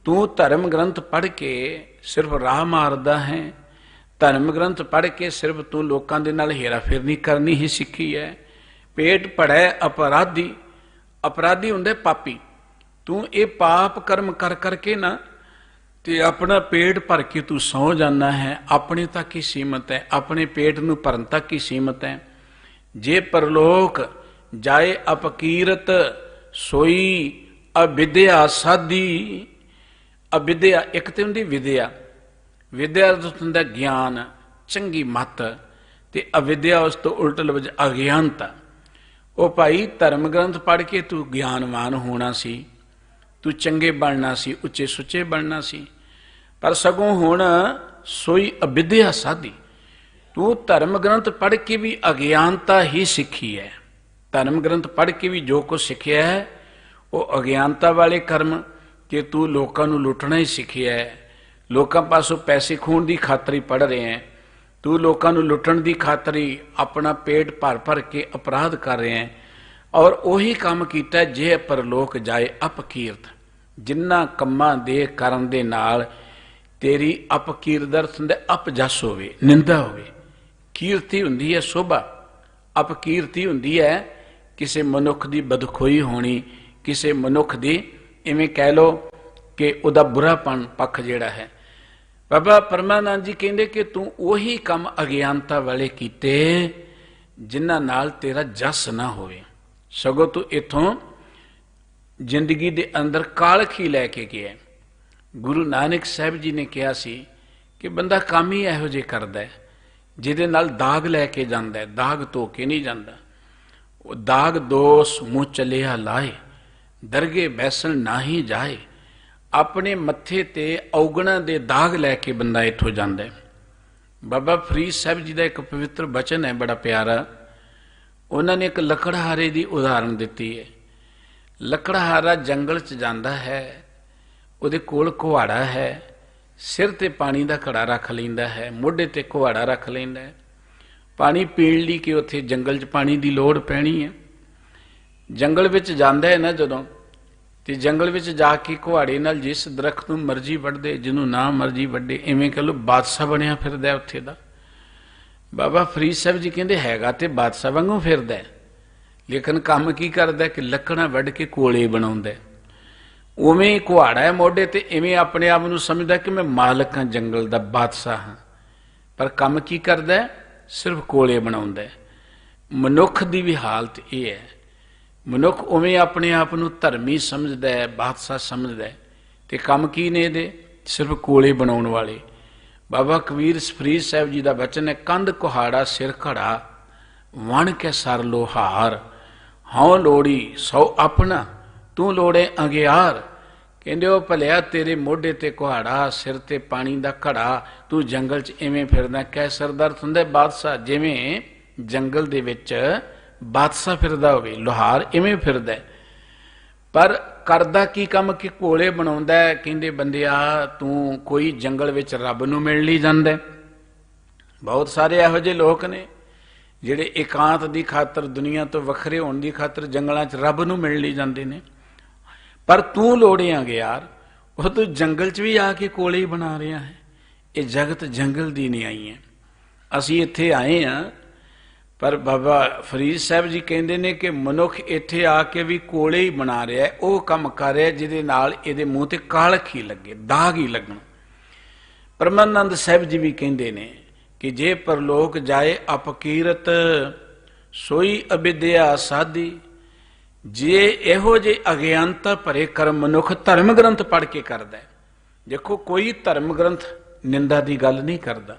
A: ਤੂੰ ਧਰਮ ਗ੍ਰੰਥ ਪੜ੍ਹ ਕੇ ਸਿਰਫ ਰਾਹ ਮਾਰਦਾ ਹੈ, ਧਰਮ ਗ੍ਰੰਥ ਪੜ੍ਹ ਕੇ ਸਿਰਫ ਤੂੰ ਲੋਕਾਂ ਦੇ ਨਾਲ ਹੇਰਾ ਫੇਰਨੀ ਕਰਨੀ ਹੀ ਸਿੱਖੀ ਹੈ। ਪੇਟ ਭੜੈ ਅਪਰਾਧੀ, ਅਪਰਾਧੀ ਹੁੰਦੇ ਪਾਪੀ। ਤੂੰ ਇਹ ਪਾਪ ਕਰਮ ਕਰ ਕਰਕੇ ਨਾ ਤੇ ਆਪਣਾ ਪੇਟ ਭਰ ਕੇ ਤੂੰ ਸੌ ਜਾਣਾ ਹੈ, ਆਪਣੇ ਤੱਕ ਹੀ ਸੀਮਤ ਹੈ, ਆਪਣੇ ਪੇਟ ਨੂੰ ਭਰਨ ਤੱਕ ਹੀ ਸੀਮਤ ਹੈ। ਜੇ ਪਰਲੋਕ ਜਾਏ ਅਪਕੀਰਤ ਸੋਈ ਅਵਿਦਿਆ ਸਾਧੀ। ਅਵਿਦਿਆ ਇੱਕ ਤੇ ਹੁੰਦੀ ਵਿਦਿਆ, ਵਿਦਿਆ ਦਾ ਹੁੰਦਾ ਗਿਆਨ, ਚੰਗੀ ਮੱਤ, ਤੇ ਅਵਿਦਿਆ ਉਸ ਤੋਂ ਉਲਟ ਲਫ਼ਜ਼ ਅਗਿਆਨਤਾ। ਉਹ ਭਾਈ ਧਰਮ ਗ੍ਰੰਥ ਪੜ੍ਹ ਕੇ ਤੂੰ ਗਿਆਨਵਾਨ ਹੋਣਾ ਸੀ, ਤੂੰ ਚੰਗੇ ਬਣਨਾ ਸੀ, ਉੱਚੇ ਸੁੱਚੇ ਬਣਨਾ ਸੀ, ਪਰ ਸਗੋਂ ਹੁਣ ਸੋਈ ਅਵਿਦਿਆ ਸਾਧੀ। ਤੂੰ ਧਰਮ ਗ੍ਰੰਥ ਪੜ੍ਹ ਕੇ ਵੀ ਅਗਿਆਨਤਾ ਹੀ ਸਿੱਖੀ ਹੈ। ਧਰਮ ਗ੍ਰੰਥ ਪੜ੍ਹ ਕੇ ਵੀ ਜੋ ਕੁਛ ਸਿੱਖਿਆ ਹੈ ਉਹ ਅਗਿਆਨਤਾ ਵਾਲੇ ਕਰਮ, ਕਿ ਤੂੰ ਲੋਕਾਂ ਨੂੰ ਲੁੱਟਣਾ ਹੀ ਸਿੱਖਿਆ ਹੈ। ਲੋਕਾਂ ਪਾਸੋਂ ਪੈਸੇ ਖੋਹਣ ਦੀ ਖਾਤਰ ਹੀ ਪੜ੍ਹ ਰਹੇ ਹੈ, ਤੂੰ ਲੋਕਾਂ ਨੂੰ ਲੁੱਟਣ ਦੀ ਖਾਤਰ ਹੀ ਆਪਣਾ ਪੇਟ ਭਰ ਭਰ ਕੇ ਅਪਰਾਧ ਕਰ ਰਹੇ ਹੈ। ਔਰ ਉਹੀ ਕੰਮ ਕੀਤਾ ਜੇ ਪਰਲੋਕ ਜਾਏ ਅਪਕੀਰਤ। ਜਿਨ੍ਹਾਂ ਕੰਮਾਂ ਦੇ ਕਰਨ ਦੇ ਨਾਲ ਤੇਰੀ ਅਪਕੀਰਤ ਦਾ ਅਰਥ ਹੁੰਦਾ ਅਪਜਸ ਹੋਵੇ, ਨਿੰਦਾ ਹੋਵੇ। ਕੀਰਤੀ ਹੁੰਦੀ ਹੈ ਸ਼ੋਭਾ, ਅਪਕੀਰਤੀ ਹੁੰਦੀ ਹੈ ਕਿਸੇ ਮਨੁੱਖ ਦੀ ਬਦਖੋਈ ਹੋਣੀ, ਕਿਸੇ ਮਨੁੱਖ ਦੀ ਇਵੇਂ ਕਹਿ ਲਓ ਕਿ ਉਹਦਾ ਬੁਰਾਪਣ ਪੱਖ ਜਿਹੜਾ ਹੈ। ਬਾਬਾ ਪਰਮਾਨੰਦ ਜੀ ਕਹਿੰਦੇ ਕਿ ਤੂੰ ਉਹੀ ਕੰਮ ਅਗਿਆਨਤਾ ਵਾਲੇ ਕੀਤੇ ਜਿਨ੍ਹਾਂ ਨਾਲ ਤੇਰਾ ਜਸ ਨਾ ਹੋਵੇ, ਸਗੋਂ ਤੂੰ ਇੱਥੋਂ ਜ਼ਿੰਦਗੀ ਦੇ ਅੰਦਰ ਕਾਲਖ ਹੀ ਲੈ ਕੇ ਗਿਆ। ਗੁਰੂ ਨਾਨਕ ਸਾਹਿਬ ਜੀ ਨੇ ਕਿਹਾ ਸੀ ਕਿ ਬੰਦਾ ਕੰਮ ਹੀ ਇਹੋ ਜਿਹੇ ਕਰਦਾ ਹੈ ਜਿਹਦੇ ਨਾਲ ਦਾਗ ਲੈ ਕੇ ਜਾਂਦਾ, ਦਾਗ ਧੋ ਕੇ ਨਹੀਂ ਜਾਂਦਾ। ਉਹ ਦਾਗ ਦੋਸ ਮੂੰਹ ਚਲਿਆ ਲਾਏ, ਦਰਗੇ ਬੈਸਣ ਨਾ ਹੀ ਜਾਏ। ਆਪਣੇ ਮੱਥੇ ਤੇ ਔਗਣਾ ਦੇ ਦਾਗ ਲੈ ਕੇ ਬੰਦਾ ਇੱਥੋਂ ਜਾਂਦਾ। ਬਾਬਾ ਫਰੀਦ ਸਾਹਿਬ ਜੀ ਦਾ ਇੱਕ ਪਵਿੱਤਰ ਬਚਨ ਹੈ ਬੜਾ ਪਿਆਰਾ। ਉਹਨਾਂ ਨੇ ਇੱਕ ਲੱਕੜਹਾਰੇ ਦੀ ਉਦਾਹਰਣ ਦਿੱਤੀ ਹੈ। ਲੱਕੜਹਾਰਾ ਜੰਗਲ 'ਚ ਜਾਂਦਾ ਹੈ, ਉਹਦੇ ਕੋਲ ਕੁਹਾੜਾ ਹੈ, ਸਿਰ ਤੇ ਪਾਣੀ ਦਾ ਘੜਾ ਰੱਖ ਲੈਂਦਾ ਹੈ, ਮੋਢੇ ਤੇ ਕੁਹਾੜਾ ਰੱਖ ਲੈਂਦਾ ਹੈ। ਪਾਣੀ ਪੀਣ ਲਈ ਕਿ ਉੱਥੇ ਜੰਗਲ 'ਚ ਪਾਣੀ ਦੀ ਲੋੜ ਪੈਣੀ ਹੈ। ਜੰਗਲ ਵਿੱਚ ਜਾਂਦਾ ਹੈ ਨਾ ਜਦੋਂ, ਤੇ ਜੰਗਲ ਵਿੱਚ ਜਾ ਕੇ ਕੁਹਾੜੇ ਨਾਲ ਜਿਸ ਦਰਖਤ ਨੂੰ ਮਰਜ਼ੀ ਵੱਢਦੇ, ਜਿਹਨੂੰ ਨਾ ਮਰਜ਼ੀ ਵੱਢੇ, ਇਵੇਂ ਕਹ ਲਓ ਬਾਦਸ਼ਾਹ ਬਣਿਆ ਫਿਰਦਾ ਉੱਥੇ ਦਾ। ਬਾਬਾ ਫਰੀਦ ਸਾਹਿਬ ਜੀ ਕਹਿੰਦੇ ਹੈਗਾ ਤੇ ਬਾਦਸ਼ਾਹ ਵਾਂਗੂ ਫਿਰਦਾ, ਲੇਕਿਨ ਕੰਮ ਕੀ ਕਰਦਾ ਕਿ ਲੱਕੜਾਂ ਵੱਢ ਕੇ ਕੋਲੇ ਬਣਾਉਂਦਾ। ਉਵੇਂ ਕੁਹਾੜਾ ਹੈ ਮੋਢੇ ਤੇ, ਇਵੇਂ ਆਪਣੇ ਆਪ ਨੂੰ ਸਮਝਦਾ ਕਿ ਮੈਂ ਮਾਲਕ ਹਾਂ, ਜੰਗਲ ਦਾ ਬਾਦਸ਼ਾਹ ਹਾਂ, ਪਰ ਕੰਮ ਕੀ ਕਰਦਾ? ਸਿਰਫ ਕੋਲੇ ਬਣਾਉਂਦਾ। ਮਨੁੱਖ ਦੀ ਵੀ ਹਾਲਤ ਇਹ ਹੈ। ਮਨੁੱਖ ਉਵੇਂ ਆਪਣੇ ਆਪ ਨੂੰ ਧਰਮੀ ਸਮਝਦਾ ਹੈ, ਬਾਦਸ਼ਾਹ ਸਮਝਦਾ ਹੈ, ਤੇ ਕੰਮ ਕੀ ਨੇ ਇਹਦੇ? ਸਿਰਫ ਕੋਲੇ ਬਣਾਉਣ ਵਾਲੇ। ਬਾਬਾ ਕਬੀਰ ਫਰੀਦ ਸਾਹਿਬ ਜੀ ਦਾ ਬਚਨ ਹੈ, ਕੰਧ ਕੁਹਾੜਾ ਸਿਰ ਘੜਾ, ਵਣ ਕੇ ਸਰ ਲੋਹਾਰ, ਹਉ ਲੋੜੀ ਸੋ ਆਪਣਾ, ਤੂੰ ਲੋੜੇ ਅੰਗਿਆਰ। ਕਹਿੰਦੇ ਉਹ ਭਲਿਆ ਤੇਰੇ ਮੋਢੇ ਤੇ ਕੁਹਾੜਾ, ਸਿਰ ਤੇ ਪਾਣੀ ਦਾ ਘੜਾ, ਤੂੰ ਜੰਗਲ 'ਚ ਇਵੇਂ ਫਿਰਦਾ। ਕਹਿ ਸਰਦਾਰ ਹੁੰਦਾ ਬਾਦਸ਼ਾਹ, ਜਿਵੇਂ ਜੰਗਲ ਦੇ ਵਿੱਚ ਬਾਦਸ਼ਾਹ ਫਿਰਦਾ ਹੋਵੇ, ਲੋਹਾਰ ਇਵੇਂ ਫਿਰਦਾ। ਪਰ ਕਰਦਾ ਕੀ ਕੰਮ ਕਿ ਕੋਲੇ ਬਣਾਉਂਦਾ। ਕਹਿੰਦੇ ਬੰਦਿਆ ਤੂੰ ਕੋਈ ਜੰਗਲ ਵਿੱਚ ਰੱਬ ਨੂੰ ਮਿਲਣ ਲਈ ਜਾਂਦਾ। ਬਹੁਤ ਸਾਰੇ ਇਹੋ ਜਿਹੇ ਲੋਕ ਨੇ ਜਿਹੜੇ ਇਕਾਂਤ ਦੀ ਖਾਤਰ, ਦੁਨੀਆ ਤੋਂ ਵੱਖਰੇ ਹੋਣ ਦੀ ਖਾਤਰ ਜੰਗਲਾਂ 'ਚ ਰੱਬ ਨੂੰ ਮਿਲਣ ਲਈ ਜਾਂਦੇ ਨੇ। ਪਰ ਤੂੰ ਲੋੜਿਆਂਗੇ ਯਾਰ, ਉਹ ਤੂੰ ਜੰਗਲ 'ਚ ਵੀ ਆ ਕੇ ਕੋਲੇ ਹੀ ਬਣਾ ਰਿਹਾ ਹੈ। ਇਹ ਜਗਤ ਜੰਗਲ ਦੀ ਨਹੀਂ ਆਈ ਹੈ, ਅਸੀਂ ਇੱਥੇ ਆਏ ਹਾਂ। ਪਰ ਬਾਬਾ ਫਰੀਦ ਸਾਹਿਬ ਜੀ ਕਹਿੰਦੇ ਨੇ ਕਿ ਮਨੁੱਖ ਇੱਥੇ ਆ ਕੇ ਵੀ ਕੋਲੇ ਹੀ ਬਣਾ ਰਿਹਾ, ਉਹ ਕੰਮ ਕਰ ਰਿਹਾ ਜਿਹਦੇ ਨਾਲ ਇਹਦੇ ਮੂੰਹ ਤੇ ਕਾਲਖ ਹੀ ਲੱਗੇ, ਦਾਗ ਹੀ ਲੱਗਣ। ਪਰਮਾਨੰਦ ਸਾਹਿਬ ਜੀ ਵੀ ਕਹਿੰਦੇ ਨੇ ਕਿ ਜੇ ਪਰਲੋਕ ਜਾਏ ਅਪਕੀਰਤ, ਸੋਈ ਅਵਿਦਿਆ ਸਾਧੀ। ਜੇ ਇਹੋ ਜਿਹੇ ਅਗਿਆਨਤਾ ਭਰੇ ਕਰਮ ਮਨੁੱਖ ਧਰਮ ਗ੍ਰੰਥ ਪੜ੍ਹ ਕੇ ਕਰਦਾ। ਦੇਖੋ ਕੋਈ ਧਰਮ ਗ੍ਰੰਥ ਨਿੰਦਾ ਦੀ ਗੱਲ ਨਹੀਂ ਕਰਦਾ,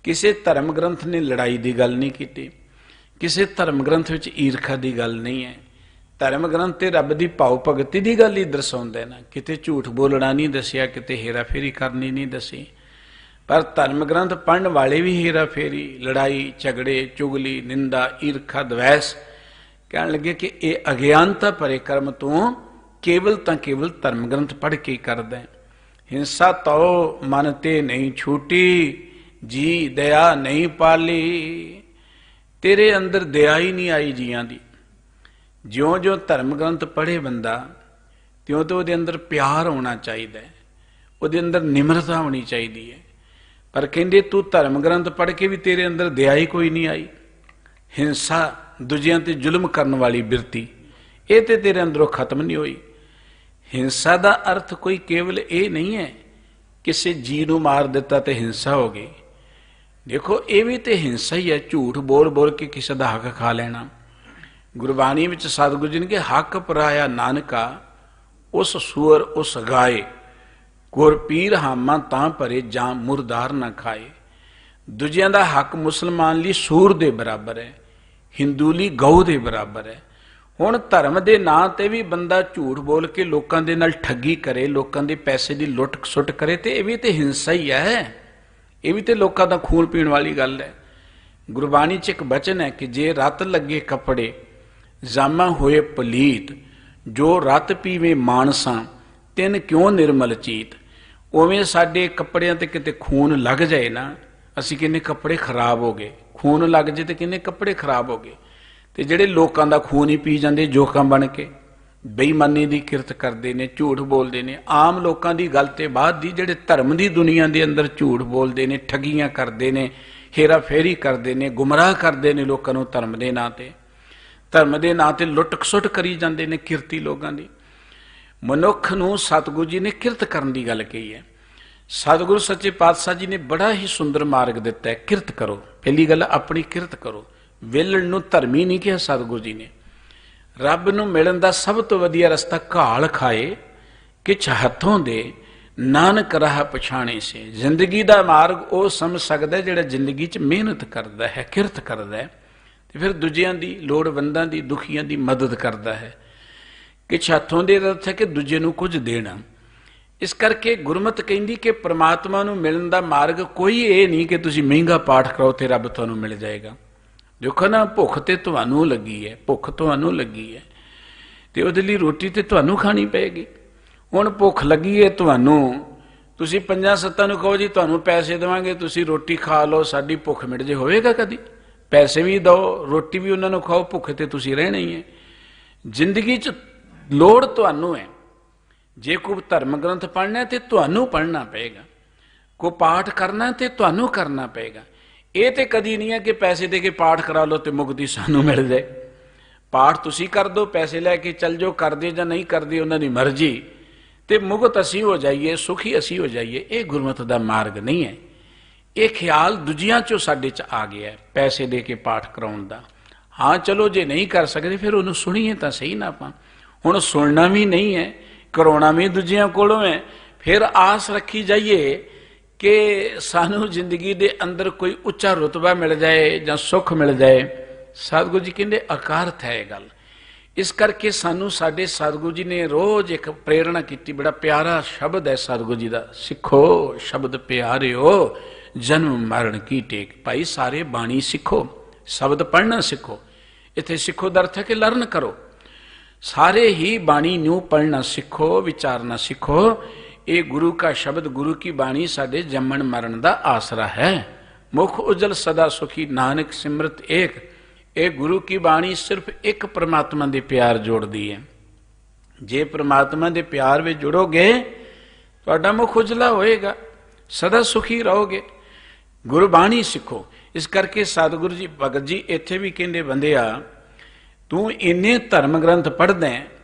A: ਕਿਸੇ ਧਰਮ ਗ੍ਰੰਥ ਨੇ ਲੜਾਈ ਦੀ ਗੱਲ ਨਹੀਂ ਕੀਤੀ, ਕਿਸੇ ਧਰਮ ਗ੍ਰੰਥ ਵਿੱਚ ਈਰਖਾ ਦੀ ਗੱਲ ਨਹੀਂ ਹੈ। ਧਰਮ ਗ੍ਰੰਥ ਤੇ ਰੱਬ ਦੀ ਭਾਵ ਭਗਤੀ ਦੀ ਗੱਲ ਹੀ ਦਰਸਾਉਂਦੇ ਨਾ, ਕਿਤੇ ਝੂਠ ਬੋਲਣਾ ਨਹੀਂ ਦੱਸਿਆ, ਕਿਤੇ ਹੇਰਾ ਫੇਰੀ ਕਰਨੀ ਨਹੀਂ ਦੱਸੀ। ਪਰ ਧਰਮ ਗ੍ਰੰਥ ਪੜ੍ਹਨ ਵਾਲੇ ਵੀ ਹੇਰਾ ਫੇਰੀ, ਲੜਾਈ ਝਗੜੇ, ਚੁਗਲੀ, ਨਿੰਦਾ, ਈਰਖਾ, ਦਵੈਸ ਕਹਿਣ ਲੱਗੇ ਕਿ ਇਹ ਅਗਿਆਨਤਾ ਭਰੇ ਕਰਮ ਤੂੰ ਕੇਵਲ ਤਾਂ ਕੇਵਲ ਧਰਮ ਗ੍ਰੰਥ ਪੜ੍ਹ ਕੇ ਕਰਦਾ। ਹਿੰਸਾ ਤੋ ਮਨ ਤੇ ਨਹੀਂ ਛੂਟੀ, ਜੀ ਦਇਆ ਨਹੀਂ ਪਾਲੀ। ਤੇਰੇ ਅੰਦਰ ਦਇਆ ਹੀ ਨਹੀਂ ਆਈ ਜੀਆਂ ਦੀ। ਜਿਉਂ ਜਿਉਂ ਧਰਮ ਗ੍ਰੰਥ ਪੜ੍ਹੇ ਬੰਦਾ, ਤਿਉਂ ਤੋਂ ਉਹਦੇ ਅੰਦਰ ਪਿਆਰ ਹੋਣਾ ਚਾਹੀਦਾ ਹੈ, ਉਹਦੇ ਅੰਦਰ ਨਿਮਰਤਾ ਹੋਣੀ ਚਾਹੀਦੀ ਹੈ। ਪਰ ਕਹਿੰਦੇ ਤੂੰ ਧਰਮ ਗ੍ਰੰਥ ਪੜ੍ਹ ਕੇ ਵੀ ਤੇਰੇ ਅੰਦਰ ਦਇਆ ਹੀ ਕੋਈ ਨਹੀਂ ਆਈ। ਹਿੰਸਾ, ਦੂਜਿਆਂ ਤੇ ਜ਼ੁਲਮ ਕਰਨ ਵਾਲੀ ਬਿਰਤੀ, ਇਹ ਤੇ ਤੇਰੇ ਅੰਦਰੋਂ ਖਤਮ ਨਹੀਂ ਹੋਈ। ਹਿੰਸਾ ਦਾ ਅਰਥ ਕੋਈ ਕੇਵਲ ਇਹ ਨਹੀਂ ਹੈ ਕਿਸੇ ਜੀ ਨੂੰ ਮਾਰ ਦਿੱਤਾ ਤੇ ਹਿੰਸਾ ਹੋ ਗਈ। ਦੇਖੋ ਇਹ ਵੀ ਤੇ ਹਿੰਸਾ ਹੀ ਹੈ, ਝੂਠ ਬੋਲ ਬੋਲ ਕੇ ਕਿਸੇ ਦਾ ਹੱਕ ਖਾ ਲੈਣਾ। ਗੁਰਬਾਣੀ ਵਿੱਚ ਸਤਿਗੁਰੂ ਜੀ ਨੇ ਕਿ ਹੱਕ ਪਰਾਇਆ ਨਾਨਕਾ, ਉਸ ਸੂਰ ਉਸ ਗਾਏ, ਗੁਰ ਪੀਰ ਹਾਮਾ ਤਾਂ ਭਰੇ ਜਾਂ ਮੁਰਦਾਰ ਨਾ ਖਾਏ। ਦੂਜਿਆਂ ਦਾ ਹੱਕ ਮੁਸਲਮਾਨ ਲਈ ਸੂਰ ਦੇ ਬਰਾਬਰ ਹੈ, ਹਿੰਦੂ ਲਈ ਗਊ ਦੇ ਬਰਾਬਰ ਹੈ। ਹੁਣ ਧਰਮ ਦੇ ਨਾਂ ਤੇ ਵੀ ਬੰਦਾ ਝੂਠ ਬੋਲ ਕੇ ਲੋਕਾਂ ਦੇ ਨਾਲ ਠੱਗੀ ਕਰੇ, ਲੋਕਾਂ ਦੇ ਪੈਸੇ ਦੀ ਲੁੱਟ ਸੁੱਟ ਕਰੇ, ਤੇ ਇਹ ਵੀ ਤੇ ਹਿੰਸਾ ਹੀ ਹੈ, ਇਹ ਵੀ ਤੇ ਲੋਕਾਂ ਦਾ ਖੂਨ ਪੀਣ ਵਾਲੀ ਗੱਲ ਹੈ। ਗੁਰਬਾਣੀ 'ਚ ਇੱਕ ਬਚਨ ਹੈ ਕਿ ਜੇ ਰਤ ਲੱਗੇ ਕੱਪੜੇ ਜਾਮਾ ਹੋਏ ਪਲੀਤ, ਜੋ ਰਤ ਪੀਵੇ ਮਾਨਸਾਂ ਤਿੰਨ ਕਿਉਂ ਨਿਰਮਲ ਚੀਤ। ਉਵੇਂ ਸਾਡੇ ਕੱਪੜਿਆਂ ਤੇ ਕਿਤੇ ਖੂਨ ਲੱਗ ਜਾਏ ਨਾ, ਅਸੀਂ ਕਹਿੰਦੇ ਕੱਪੜੇ ਖਰਾਬ ਹੋ ਗਏ, ਖੂਨ ਲੱਗ ਜੇ ਤੇ ਕਹਿੰਦੇ ਕੱਪੜੇ ਖਰਾਬ ਹੋ ਗਏ। ਤੇ ਜਿਹੜੇ ਲੋਕਾਂ ਦਾ ਖੂਨ ਹੀ ਪੀ ਜਾਂਦੇ ਜੋਕਾਂ ਬਣ ਕੇ, ਬੇਈਮਾਨੀ ਦੀ ਕਿਰਤ ਕਰਦੇ ਨੇ, ਝੂਠ ਬੋਲਦੇ ਨੇ। ਆਮ ਲੋਕਾਂ ਦੀ ਗੱਲ ਤੇ ਬਾਅਦ ਦੀ, ਜਿਹੜੇ ਧਰਮ ਦੀ ਦੁਨੀਆ ਦੇ ਅੰਦਰ ਝੂਠ ਬੋਲਦੇ ਨੇ, ਠੱਗੀਆਂ ਕਰਦੇ ਨੇ, ਹੇਰਾ ਫੇਰੀ ਕਰਦੇ ਨੇ, ਗੁੰਮਰਾਹ ਕਰਦੇ ਨੇ ਲੋਕਾਂ ਨੂੰ ਧਰਮ ਦੇ ਨਾਂ ਤੇ, ਧਰਮ ਦੇ ਨਾਂ ਤੇ ਲੁੱਟ ਖਸੁੱਟ ਕਰੀ ਜਾਂਦੇ ਨੇ ਕਿਰਤੀ ਲੋਕਾਂ ਦੀ। ਮਨੁੱਖ ਨੂੰ ਸਤਿਗੁਰੂ ਜੀ ਨੇ ਕਿਰਤ ਕਰਨ ਦੀ ਗੱਲ ਕਹੀ ਹੈ। ਸਤਿਗੁਰੂ ਸੱਚੇ ਪਾਤਸ਼ਾਹ ਜੀ ਨੇ ਬੜਾ ਹੀ ਸੁੰਦਰ ਮਾਰਗ ਦਿੱਤਾ ਹੈ, ਕਿਰਤ ਕਰੋ। ਪਹਿਲੀ ਗੱਲ ਆਪਣੀ ਕਿਰਤ ਕਰੋ। ਵੇਲਣ ਨੂੰ ਧਰਮੀ ਨਹੀਂ ਕਿਹਾ ਸਤਿਗੁਰੂ ਜੀ ਨੇ। ਰੱਬ ਨੂੰ ਮਿਲਣ ਦਾ ਸਭ ਤੋਂ ਵਧੀਆ ਰਸਤਾ ਘਾਲ ਖਾਏ, ਕਿਛ ਹੱਥੋਂ ਦੇ ਨਾਨਕ ਰਾਹ ਪਛਾਣੇ ਸੇ। ਜ਼ਿੰਦਗੀ ਦਾ ਮਾਰਗ ਉਹ ਸਮਝ ਸਕਦਾ ਜਿਹੜਾ ਜ਼ਿੰਦਗੀ 'ਚ ਮਿਹਨਤ ਕਰਦਾ ਹੈ, ਕਿਰਤ ਕਰਦਾ ਹੈ, ਤੇ ਫਿਰ ਦੂਜਿਆਂ ਦੀ, ਲੋੜਵੰਦਾਂ ਦੀ, ਦੁਖੀਆਂ ਦੀ ਮਦਦ ਕਰਦਾ ਹੈ। ਕਿ ਹੱਥੋਂ ਦੇ ਅਰਥ ਹੈ ਕਿ ਦੂਜੇ ਨੂੰ ਕੁਝ ਦੇਣਾ। ਇਸ ਕਰਕੇ ਗੁਰਮਤਿ ਕਹਿੰਦੀ ਕਿ ਪ੍ਰਮਾਤਮਾ ਨੂੰ ਮਿਲਣ ਦਾ ਮਾਰਗ ਕੋਈ ਇਹ ਨਹੀਂ ਕਿ ਤੁਸੀਂ ਮਹਿੰਗਾ ਪਾਠ ਕਰੋ ਤੇ ਰੱਬ ਤੁਹਾਨੂੰ ਮਿਲ ਜਾਏਗਾ। ਦੇਖੋ ਨਾ, ਭੁੱਖ ਤੇ ਤੁਹਾਨੂੰ ਲੱਗੀ ਹੈ, ਭੁੱਖ ਤੁਹਾਨੂੰ ਲੱਗੀ ਹੈ, ਤੇ ਉਹਦੇ ਲਈ ਰੋਟੀ ਤੇ ਤੁਹਾਨੂੰ ਖਾਣੀ ਪਏਗੀ। ਹੁਣ ਭੁੱਖ ਲੱਗੀ ਹੈ ਤੁਹਾਨੂੰ, ਤੁਸੀਂ 5-7 ਨੂੰ ਕਹੋ ਜੀ ਤੁਹਾਨੂੰ ਪੈਸੇ ਦੇਵਾਂਗੇ, ਤੁਸੀਂ ਰੋਟੀ ਖਾ ਲਓ, ਸਾਡੀ ਭੁੱਖ ਮਿਟ ਜੇ, ਹੋਵੇਗਾ ਕਦੀ? ਪੈਸੇ ਵੀ ਦਿਓ, ਰੋਟੀ ਵੀ ਉਹਨਾਂ ਨੂੰ ਖਾਓ, ਭੁੱਖ ਤੇ ਤੁਸੀਂ ਰਹਿਣਾ ਹੀ ਹੈ। ਜ਼ਿੰਦਗੀ 'ਚ ਲੋੜ ਤੁਹਾਨੂੰ ਹੈ। ਜੇ ਕੋਈ ਧਰਮ ਗ੍ਰੰਥ ਪੜ੍ਹਨਾ ਤੇ ਤੁਹਾਨੂੰ ਪੜ੍ਹਨਾ ਪਏਗਾ, ਕੋਈ ਪਾਠ ਕਰਨਾ ਤੇ ਤੁਹਾਨੂੰ ਕਰਨਾ ਪਏਗਾ। ਇਹ ਤੇ ਕਦੀ ਨਹੀਂ ਹੈ ਕਿ ਪੈਸੇ ਦੇ ਕੇ ਪਾਠ ਕਰਾ ਲਓ ਤੇ ਮੁਕਤੀ ਸਾਨੂੰ ਮਿਲ ਜਾਏ। ਪਾਠ ਤੁਸੀਂ ਕਰ ਦਿਓ, ਪੈਸੇ ਲੈ ਕੇ ਚੱਲ ਜਾਓ, ਕਰਦੇ ਜਾਂ ਨਹੀਂ ਕਰਦੇ ਉਹਨਾਂ ਦੀ ਮਰਜ਼ੀ, ਤੇ ਮੁਕਤ ਅਸੀਂ ਹੋ ਜਾਈਏ, ਸੁਖੀ ਅਸੀਂ ਹੋ ਜਾਈਏ। ਇਹ ਗੁਰਮਤਿ ਦਾ ਮਾਰਗ ਨਹੀਂ ਹੈ। ਇਹ ਖਿਆਲ ਦੂਜਿਆਂ 'ਚੋਂ ਸਾਡੇ 'ਚ ਆ ਗਿਆ ਪੈਸੇ ਦੇ ਕੇ ਪਾਠ ਕਰਾਉਣ ਦਾ। ਹਾਂ ਚਲੋ, ਜੇ ਨਹੀਂ ਕਰ ਸਕਦੇ ਫਿਰ ਉਹਨੂੰ ਸੁਣੀਏ ਤਾਂ ਸਹੀ ਨਾ ਆਪਾਂ। ਹੁਣ ਸੁਣਨਾ ਵੀ ਨਹੀਂ ਹੈ, ਕਰਾਉਣਾ ਵੀ ਦੂਜਿਆਂ ਕੋਲੋਂ ਹੈ, ਫਿਰ ਆਸ ਰੱਖੀ ਜਾਈਏ ਕਿ ਸਾਨੂੰ ਜ਼ਿੰਦਗੀ ਦੇ ਅੰਦਰ ਕੋਈ ਉੱਚਾ ਰੁਤਬਾ ਮਿਲ ਜਾਏ ਜਾਂ ਸੁੱਖ ਮਿਲ ਜਾਏ। ਸਤਿਗੁਰੂ ਜੀ ਕਹਿੰਦੇ ਅਕਾਰਥ ਹੈ ਇਹ ਗੱਲ। ਇਸ ਕਰਕੇ ਸਾਨੂੰ ਸਾਡੇ ਸਤਿਗੁਰੂ ਜੀ ਨੇ ਰੋਜ਼ ਇੱਕ ਪ੍ਰੇਰਣਾ ਕੀਤੀ। ਬੜਾ ਪਿਆਰਾ ਸ਼ਬਦ ਹੈ ਸਤਿਗੁਰੂ ਜੀ ਦਾ, ਸਿੱਖੋ ਸ਼ਬਦ ਪਿਆਰਿਓ ਜਨਮ ਮਰਨ ਕੀ ਟੇਕ। ਭਾਈ ਸਾਰੇ ਬਾਣੀ ਸਿੱਖੋ, ਸ਼ਬਦ ਪੜ੍ਹਨਾ ਸਿੱਖੋ। ਇੱਥੇ ਸਿੱਖੋ ਦਾ ਅਰਥ ਹੈ ਕਿ ਲਰਨ ਕਰੋ। ਸਾਰੇ ਹੀ ਬਾਣੀ ਨੂੰ ਪੜ੍ਹਨਾ ਸਿੱਖੋ, ਵਿਚਾਰਨਾ ਸਿੱਖੋ। ਇਹ ਗੁਰੂ ਕਾ ਸ਼ਬਦ, ਗੁਰੂ ਕੀ ਬਾਣੀ ਸਾਡੇ ਜੰਮਣ ਮਰਨ ਦਾ ਆਸਰਾ ਹੈ। ਮੁਖ ਉਜਲ ਸਦਾ ਸੁਖੀ ਨਾਨਕ ਸਿਮਰਤ ਏਕ। ਇਹ ਗੁਰੂ ਕੀ ਬਾਣੀ ਸਿਰਫ ਇੱਕ ਪ੍ਰਮਾਤਮਾ ਦੇ ਪਿਆਰ ਜੋੜਦੀ ਹੈ। ਜੇ ਪ੍ਰਮਾਤਮਾ ਦੇ ਪਿਆਰ ਵਿੱਚ ਜੁੜੋਗੇ ਤੁਹਾਡਾ ਮੁਖ ਉਜਲਾ ਹੋਏਗਾ, ਸਦਾ ਸੁਖੀ ਰਹੋਗੇ। ਗੁਰਬਾਣੀ ਸਿੱਖੋ। ਇਸ ਕਰਕੇ ਸਤਿਗੁਰੂ ਜੀ ਭਗਤ ਜੀ ਇੱਥੇ ਵੀ ਕਹਿੰਦੇ, ਬੰਦਿਆ ਤੂੰ ਇੰਨੇ ਧਰਮ ਗ੍ਰੰਥ ਪੜ੍ਹਦਾ।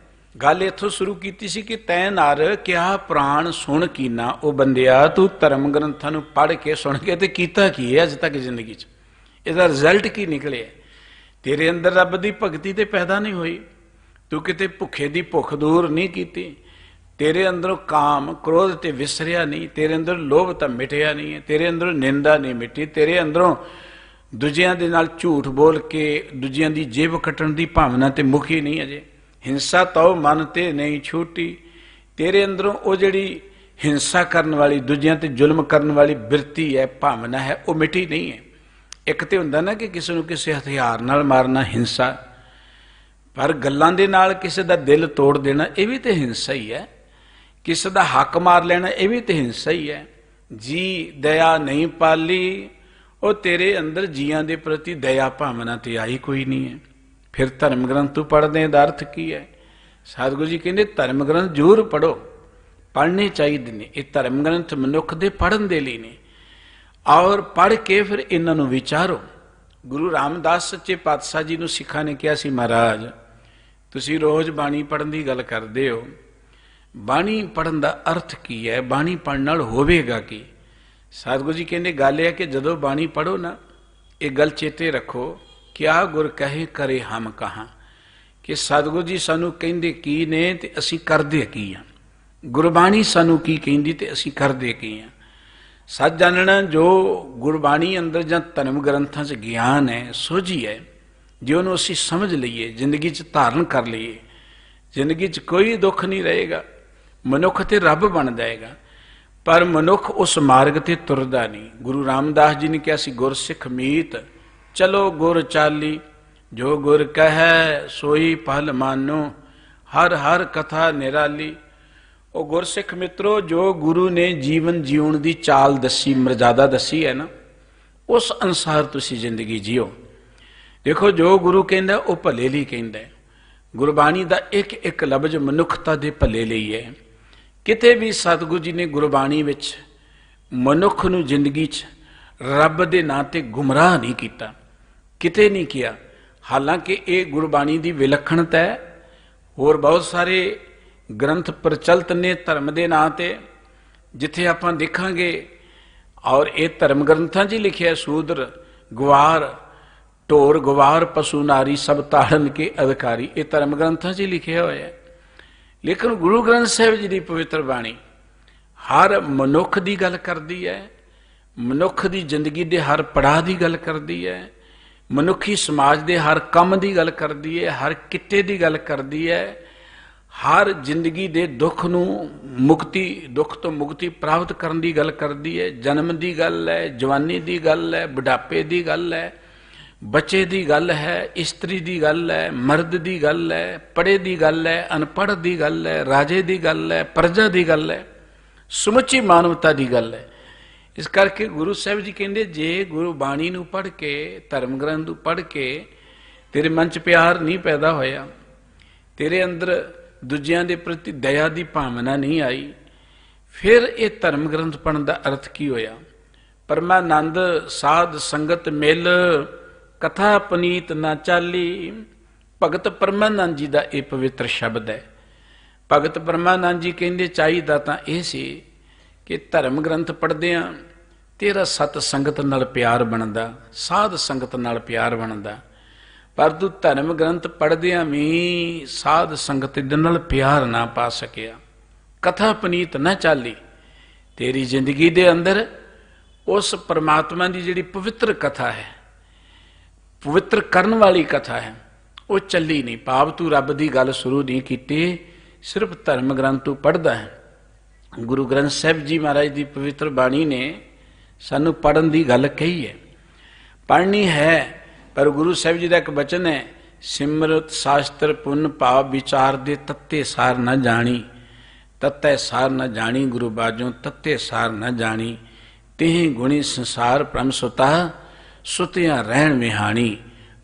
A: ਗੱਲ ਇੱਥੋਂ ਸ਼ੁਰੂ ਕੀਤੀ ਸੀ ਕਿ ਤੈਂ ਨਰ ਕਿਆ ਪ੍ਰਾਣ ਸੁਣ ਕੀਨਾ। ਉਹ ਬੰਦਿਆ ਤੂੰ ਧਰਮ ਗ੍ਰੰਥਾਂ ਨੂੰ ਪੜ੍ਹ ਕੇ ਸੁਣ ਕੇ ਤੇ ਕੀਤਾ ਕੀ ਹੈ ਅੱਜ ਤੱਕ ਜ਼ਿੰਦਗੀ 'ਚ? ਇਹਦਾ ਰਿਜ਼ਲਟ ਕੀ ਨਿਕਲਿਆ? ਤੇਰੇ ਅੰਦਰ ਰੱਬ ਦੀ ਭਗਤੀ ਤੇ ਪੈਦਾ ਨਹੀਂ ਹੋਈ, ਤੂੰ ਕਿਤੇ ਭੁੱਖੇ ਦੀ ਭੁੱਖ ਦੂਰ ਨਹੀਂ ਕੀਤੀ, ਤੇਰੇ ਅੰਦਰੋਂ ਕਾਮ ਕ੍ਰੋਧ ਤੇ ਵਿਸਰਿਆ ਨਹੀਂ, ਤੇਰੇ ਅੰਦਰ ਲੋਭ ਤਾਂ ਮਿਟਿਆ ਨਹੀਂ ਹੈ, ਤੇਰੇ ਅੰਦਰੋਂ ਨਿੰਦਾ ਨਹੀਂ ਮਿਟੀ, ਤੇਰੇ ਅੰਦਰੋਂ ਦੂਜਿਆਂ ਦੇ ਨਾਲ ਝੂਠ ਬੋਲ ਕੇ ਦੂਜਿਆਂ ਦੀ ਜੇਬ ਕੱਟਣ ਦੀ ਭਾਵਨਾ ਤੇ ਮੁੱਕੀ ਨਹੀਂ ਅਜੇ, ਹਿੰਸਾ ਤਾਂ ਮਨ ਤੇ ਨਹੀਂ ਛੂਟੀ, ਤੇਰੇ ਅੰਦਰੋਂ ਉਹ ਜਿਹੜੀ ਹਿੰਸਾ ਕਰਨ ਵਾਲੀ, ਦੂਜਿਆਂ ਤੇ ਜ਼ੁਲਮ ਕਰਨ ਵਾਲੀ ਬਿਰਤੀ ਹੈ, ਭਾਵਨਾ ਹੈ, ਉਹ ਮਿਟੀ ਨਹੀਂ ਹੈ। ਇੱਕ ਤੇ ਹੁੰਦਾ ਨਾ ਕਿ ਕਿਸੇ ਨੂੰ ਕਿਸੇ ਹਥਿਆਰ ਨਾਲ ਮਾਰਨਾ ਹਿੰਸਾ, ਪਰ ਗੱਲਾਂ ਦੇ ਨਾਲ ਕਿਸੇ ਦਾ ਦਿਲ ਤੋੜ ਦੇਣਾ ਇਹ ਵੀ ਤੇ ਹਿੰਸਾ ਹੀ ਹੈ। ਕਿਸੇ ਦਾ ਹੱਕ ਮਾਰ ਲੈਣਾ ਇਹ ਵੀ ਤੇ ਹਿੰਸਾ ਹੀ ਹੈ। ਜੀ ਦਇਆ ਨਹੀਂ ਪਾਲੀ, ਉਹ ਤੇਰੇ ਅੰਦਰ ਜੀਆਂ ਦੇ ਪ੍ਰਤੀ ਦਇਆ ਭਾਵਨਾ ਤੇ ਆਈ ਕੋਈ ਨਹੀਂ ਹੈ। ਫਿਰ ਧਰਮ ਗ੍ਰੰਥ ਤੂੰ ਪੜ੍ਹਦੇ ਦਾ ਅਰਥ ਕੀ ਹੈ? ਸਤਿਗੁਰੂ ਜੀ ਕਹਿੰਦੇ ਧਰਮ ਗ੍ਰੰਥ ਜ਼ਰੂਰ ਪੜ੍ਹੋ, ਪੜ੍ਹਨੇ ਚਾਹੀਦੇ ਨੇ। ਇਹ ਧਰਮ ਗ੍ਰੰਥ ਮਨੁੱਖ ਦੇ ਪੜ੍ਹਨ ਦੇ ਲਈ ਨੇ, ਔਰ ਪੜ੍ਹ ਕੇ ਫਿਰ ਇਹਨਾਂ ਨੂੰ ਵਿਚਾਰੋ। ਗੁਰੂ ਰਾਮਦਾਸ ਸੱਚੇ ਪਾਤਸ਼ਾਹ ਜੀ ਨੂੰ ਸਿੱਖਾਂ ਨੇ ਕਿਹਾ ਸੀ, ਮਹਾਰਾਜ ਤੁਸੀਂ ਰੋਜ਼ ਬਾਣੀ ਪੜ੍ਹਨ ਦੀ ਗੱਲ ਕਰਦੇ ਹੋ, ਬਾਣੀ ਪੜ੍ਹਨ ਦਾ ਅਰਥ ਕੀ ਹੈ? ਬਾਣੀ ਪੜ੍ਹਨ ਨਾਲ ਹੋਵੇਗਾ ਕੀ? ਸਤਿਗੁਰੂ ਜੀ ਕਹਿੰਦੇ ਗੱਲ ਇਹ ਹੈ ਕਿ ਜਦੋਂ ਬਾਣੀ ਪੜ੍ਹੋ ਨਾ, ਇਹ ਗੱਲ ਚੇਤੇ ਰੱਖੋ, ਕਿਆ ਗੁਰ ਕਹੇ ਕਰੇ ਹਮ ਕਹਾਂ, ਕਿ ਸਤਿਗੁਰੂ ਜੀ ਸਾਨੂੰ ਕਹਿੰਦੇ ਕੀ ਨੇ ਤੇ ਅਸੀਂ ਕਰਦੇ ਕੀ ਹਾਂ। ਗੁਰਬਾਣੀ ਸਾਨੂੰ ਕੀ ਕਹਿੰਦੀ ਤੇ ਅਸੀਂ ਕਰਦੇ ਕੀ ਹਾਂ। ਸੱਚ ਜਾਣਨਾ ਜੋ ਗੁਰਬਾਣੀ ਅੰਦਰ ਜਾਂ ਧਰਮ ਗ੍ਰੰਥਾਂ 'ਚ ਗਿਆਨ ਹੈ, ਸੋਝੀ ਹੈ, ਜੇ ਉਹਨੂੰ ਅਸੀਂ ਸਮਝ ਲਈਏ, ਜ਼ਿੰਦਗੀ 'ਚ ਧਾਰਨ ਕਰ ਲਈਏ, ਜ਼ਿੰਦਗੀ 'ਚ ਕੋਈ ਦੁੱਖ ਨਹੀਂ ਰਹੇਗਾ, ਮਨੁੱਖ ਤੇ ਰੱਬ ਬਣ ਜਾਏਗਾ। ਪਰ ਮਨੁੱਖ ਉਸ ਮਾਰਗ ਤੇ ਤੁਰਦਾ ਨਹੀਂ। ਗੁਰੂ ਰਾਮਦਾਸ ਜੀ ਨੇ ਕਿਹਾ ਸੀ, ਗੁਰਸਿੱਖ ਮੀਤ ਚਲੋ ਗੁਰ ਚਾਲੀ, ਜੋ ਗੁਰ ਕਹੈ ਸੋਈ ਪਲ ਮਾਨੋ, ਹਰ ਹਰ ਕਥਾ ਨਿਰਾਲੀ। ਉਹ ਗੁਰਸਿੱਖ ਮਿੱਤਰੋ, ਜੋ ਗੁਰੂ ਨੇ ਜੀਵਨ ਜਿਉਣ ਦੀ ਚਾਲ ਦੱਸੀ, ਮਰਜ਼ਾਦਾ ਦੱਸੀ ਹੈ ਨਾ, ਉਸ ਅਨੁਸਾਰ ਤੁਸੀਂ ਜ਼ਿੰਦਗੀ ਜੀਓ। ਦੇਖੋ ਜੋ ਗੁਰੂ ਕਹਿੰਦਾ ਉਹ ਭਲੇ ਲਈ ਕਹਿੰਦਾ। ਗੁਰਬਾਣੀ ਦਾ ਇੱਕ ਇੱਕ ਲਫ਼ਜ਼ ਮਨੁੱਖਤਾ ਦੇ ਭਲੇ ਲਈ ਹੈ। ਕਿਤੇ ਵੀ ਸਤਿਗੁਰੂ ਜੀ ਨੇ ਗੁਰਬਾਣੀ ਵਿੱਚ ਮਨੁੱਖ ਨੂੰ ਜ਼ਿੰਦਗੀ 'ਚ ਰੱਬ ਦੇ ਨਾਂ ਤੇ ਗੁੰਮਰਾਹ ਨਹੀਂ ਕੀਤਾ, ਕਿਤੇ ਨਹੀਂ ਕਿਹਾ। ਹਾਲਾਂਕਿ ਇਹ ਗੁਰਬਾਣੀ ਦੀ ਵਿਲੱਖਣਤਾ ਹੈ। ਹੋਰ ਬਹੁਤ ਸਾਰੇ ਗ੍ਰੰਥ ਪ੍ਰਚਲਿਤ ਨੇ ਧਰਮ ਦੇ ਨਾਂ ਤੇ, ਜਿੱਥੇ ਆਪਾਂ ਦੇਖਾਂਗੇ, ਔਰ ਇਹ ਧਰਮ ਗ੍ਰੰਥਾਂ 'ਚ ਹੀ ਲਿਖਿਆ, ਸੂਦਰ ਗਵਾਰ ਢੋਰ ਗਵਾਰ ਪਸ਼ੂ ਨਾਰੀ ਸਭ ਤਾੜਨ ਕੇ ਅਧਿਕਾਰੀ, ਇਹ ਧਰਮ ਗ੍ਰੰਥਾਂ 'ਚ ਹੀ ਲਿਖਿਆ ਹੋਇਆ ਹੈ। ਲੇਕਿਨ ਗੁਰੂ ਗ੍ਰੰਥ ਸਾਹਿਬ ਜੀ ਦੀ ਪਵਿੱਤਰ ਬਾਣੀ ਹਰ ਮਨੁੱਖ ਦੀ ਗੱਲ ਕਰਦੀ ਹੈ, ਮਨੁੱਖ ਦੀ ਜ਼ਿੰਦਗੀ ਦੇ ਹਰ ਪੜਾਅ ਦੀ ਗੱਲ ਕਰਦੀ ਹੈ, ਮਨੁੱਖੀ ਸਮਾਜ ਦੇ ਹਰ ਕੰਮ ਦੀ ਗੱਲ ਕਰਦੀ ਹੈ, ਹਰ ਕਿੱਤੇ ਦੀ ਗੱਲ ਕਰਦੀ ਹੈ, ਹਰ ਜ਼ਿੰਦਗੀ ਦੇ ਦੁੱਖ ਨੂੰ ਦੁੱਖ ਤੋਂ ਮੁਕਤੀ ਪ੍ਰਾਪਤ ਕਰਨ ਦੀ ਗੱਲ ਕਰਦੀ ਹੈ। ਜਨਮ ਦੀ ਗੱਲ ਹੈ, ਜਵਾਨੀ ਦੀ ਗੱਲ ਹੈ, ਬੁਢਾਪੇ ਦੀ ਗੱਲ ਹੈ, ਬੱਚੇ ਦੀ ਗੱਲ ਹੈ, ਇਸਤਰੀ ਦੀ ਗੱਲ ਹੈ, ਮਰਦ ਦੀ ਗੱਲ ਹੈ, ਪੜ੍ਹੇ ਦੀ ਗੱਲ ਹੈ, ਅਨਪੜ੍ਹ ਦੀ ਗੱਲ ਹੈ, ਰਾਜੇ ਦੀ ਗੱਲ ਹੈ, ਪ੍ਰਜਾ ਦੀ ਗੱਲ ਹੈ, ਸਮੁੱਚੀ ਮਾਨਵਤਾ ਦੀ ਗੱਲ ਹੈ। ਇਸ ਕਰਕੇ ਗੁਰੂ ਸਾਹਿਬ ਜੀ ਕਹਿੰਦੇ, ਜੇ ਗੁਰੂ ਬਾਣੀ ਨੂੰ ਪੜ੍ਹ ਕੇ, ਧਰਮ ਗ੍ਰੰਥ ਨੂੰ ਪੜ੍ਹ ਕੇ ਤੇਰੇ ਮਨ 'ਚ ਪਿਆਰ ਨਹੀਂ ਪੈਦਾ ਹੋਇਆ, ਤੇਰੇ ਅੰਦਰ ਦੂਜਿਆਂ ਦੇ ਪ੍ਰਤੀ ਦਇਆ ਦੀ ਭਾਵਨਾ ਨਹੀਂ ਆਈ, ਫਿਰ ਇਹ ਧਰਮ ਗ੍ਰੰਥ ਪੜ੍ਹਨ ਦਾ ਅਰਥ ਕੀ ਹੋਇਆ? ਪਰਮਾਨੰਦ ਸਾਧ ਸੰਗਤ ਮਿਲ, ਕਥਾ ਪਨੀਤ ਨਾ ਚਾਲੀ। ਭਗਤ ਪਰਮਾਨੰਦ ਜੀ ਦਾ ਇਹ ਪਵਿੱਤਰ ਸ਼ਬਦ ਹੈ। ਭਗਤ ਪਰਮਾਨੰਦ ਜੀ ਕਹਿੰਦੇ, ਚਾਹੀਦਾ ਤਾਂ ਇਹ ਸੀ ਕਿ ਧਰਮ ਗ੍ਰੰਥ ਪੜ੍ਹਦਿਆਂ ਤੇਰਾ ਸਤ ਸੰਗਤ ਨਾਲ ਪਿਆਰ ਬਣਦਾ, ਸਾਧ ਸੰਗਤ ਨਾਲ ਪਿਆਰ ਬਣਦਾ, ਪਰ ਤੂੰ ਧਰਮ ਗ੍ਰੰਥ ਪੜ੍ਹਦਿਆਂ ਵੀ ਸਾਧ ਸੰਗਤ ਦੇ ਨਾਲ ਪਿਆਰ ਨਾ ਪਾ ਸਕਿਆ। ਕਥਾ ਪਨੀਤ ਨਾ ਚਾਲੀ, ਤੇਰੀ ਜ਼ਿੰਦਗੀ ਦੇ ਅੰਦਰ ਉਸ ਪਰਮਾਤਮਾ ਦੀ ਜਿਹੜੀ ਪਵਿੱਤਰ ਕਥਾ ਹੈ, ਪਵਿੱਤਰ ਕਰਨ ਵਾਲੀ ਕਥਾ ਹੈ, ਉਹ ਚੱਲੀ ਨਹੀਂ। ਭਾਵ ਤੂੰ ਰੱਬ ਦੀ ਗੱਲ ਸ਼ੁਰੂ ਨਹੀਂ ਕੀਤੀ, ਸਿਰਫ ਧਰਮ ਗ੍ਰੰਥ ਤੂੰ ਪੜ੍ਹਦਾ ਹੈ। ਗੁਰੂ ਗ੍ਰੰਥ ਸਾਹਿਬ ਜੀ ਮਹਾਰਾਜ ਦੀ ਪਵਿੱਤਰ ਬਾਣੀ ਨੇ ਸਾਨੂੰ ਪੜ੍ਹਨ ਦੀ ਗੱਲ ਕਹੀ ਹੈ, ਪੜ੍ਹਨੀ ਹੈ। ਪਰ ਗੁਰੂ ਸਾਹਿਬ ਜੀ ਦਾ ਇੱਕ ਬਚਨ ਹੈ, ਸਿਮਰਤ ਸ਼ਾਸਤਰ ਪੁੰਨ ਭਾਵ ਵਿਚਾਰ ਦੇ ਤੱਤੇ ਸਾਰ ਨਾ ਜਾਣੀ। ਤੱਤੇ ਸਾਰ ਨਾ ਜਾਣੀ ਗੁਰੂ ਬਾਝੋਂ, ਤੱਤੇ ਸਾਰ ਨਾ ਜਾਣੀ। ਤਿਹ ਗੁਣੀ ਸੰਸਾਰ ਪ੍ਰਮ ਸੁਤਾ, ਸੁਤਿਆਂ ਰਹਿਣ ਮਿਹਾਣੀ।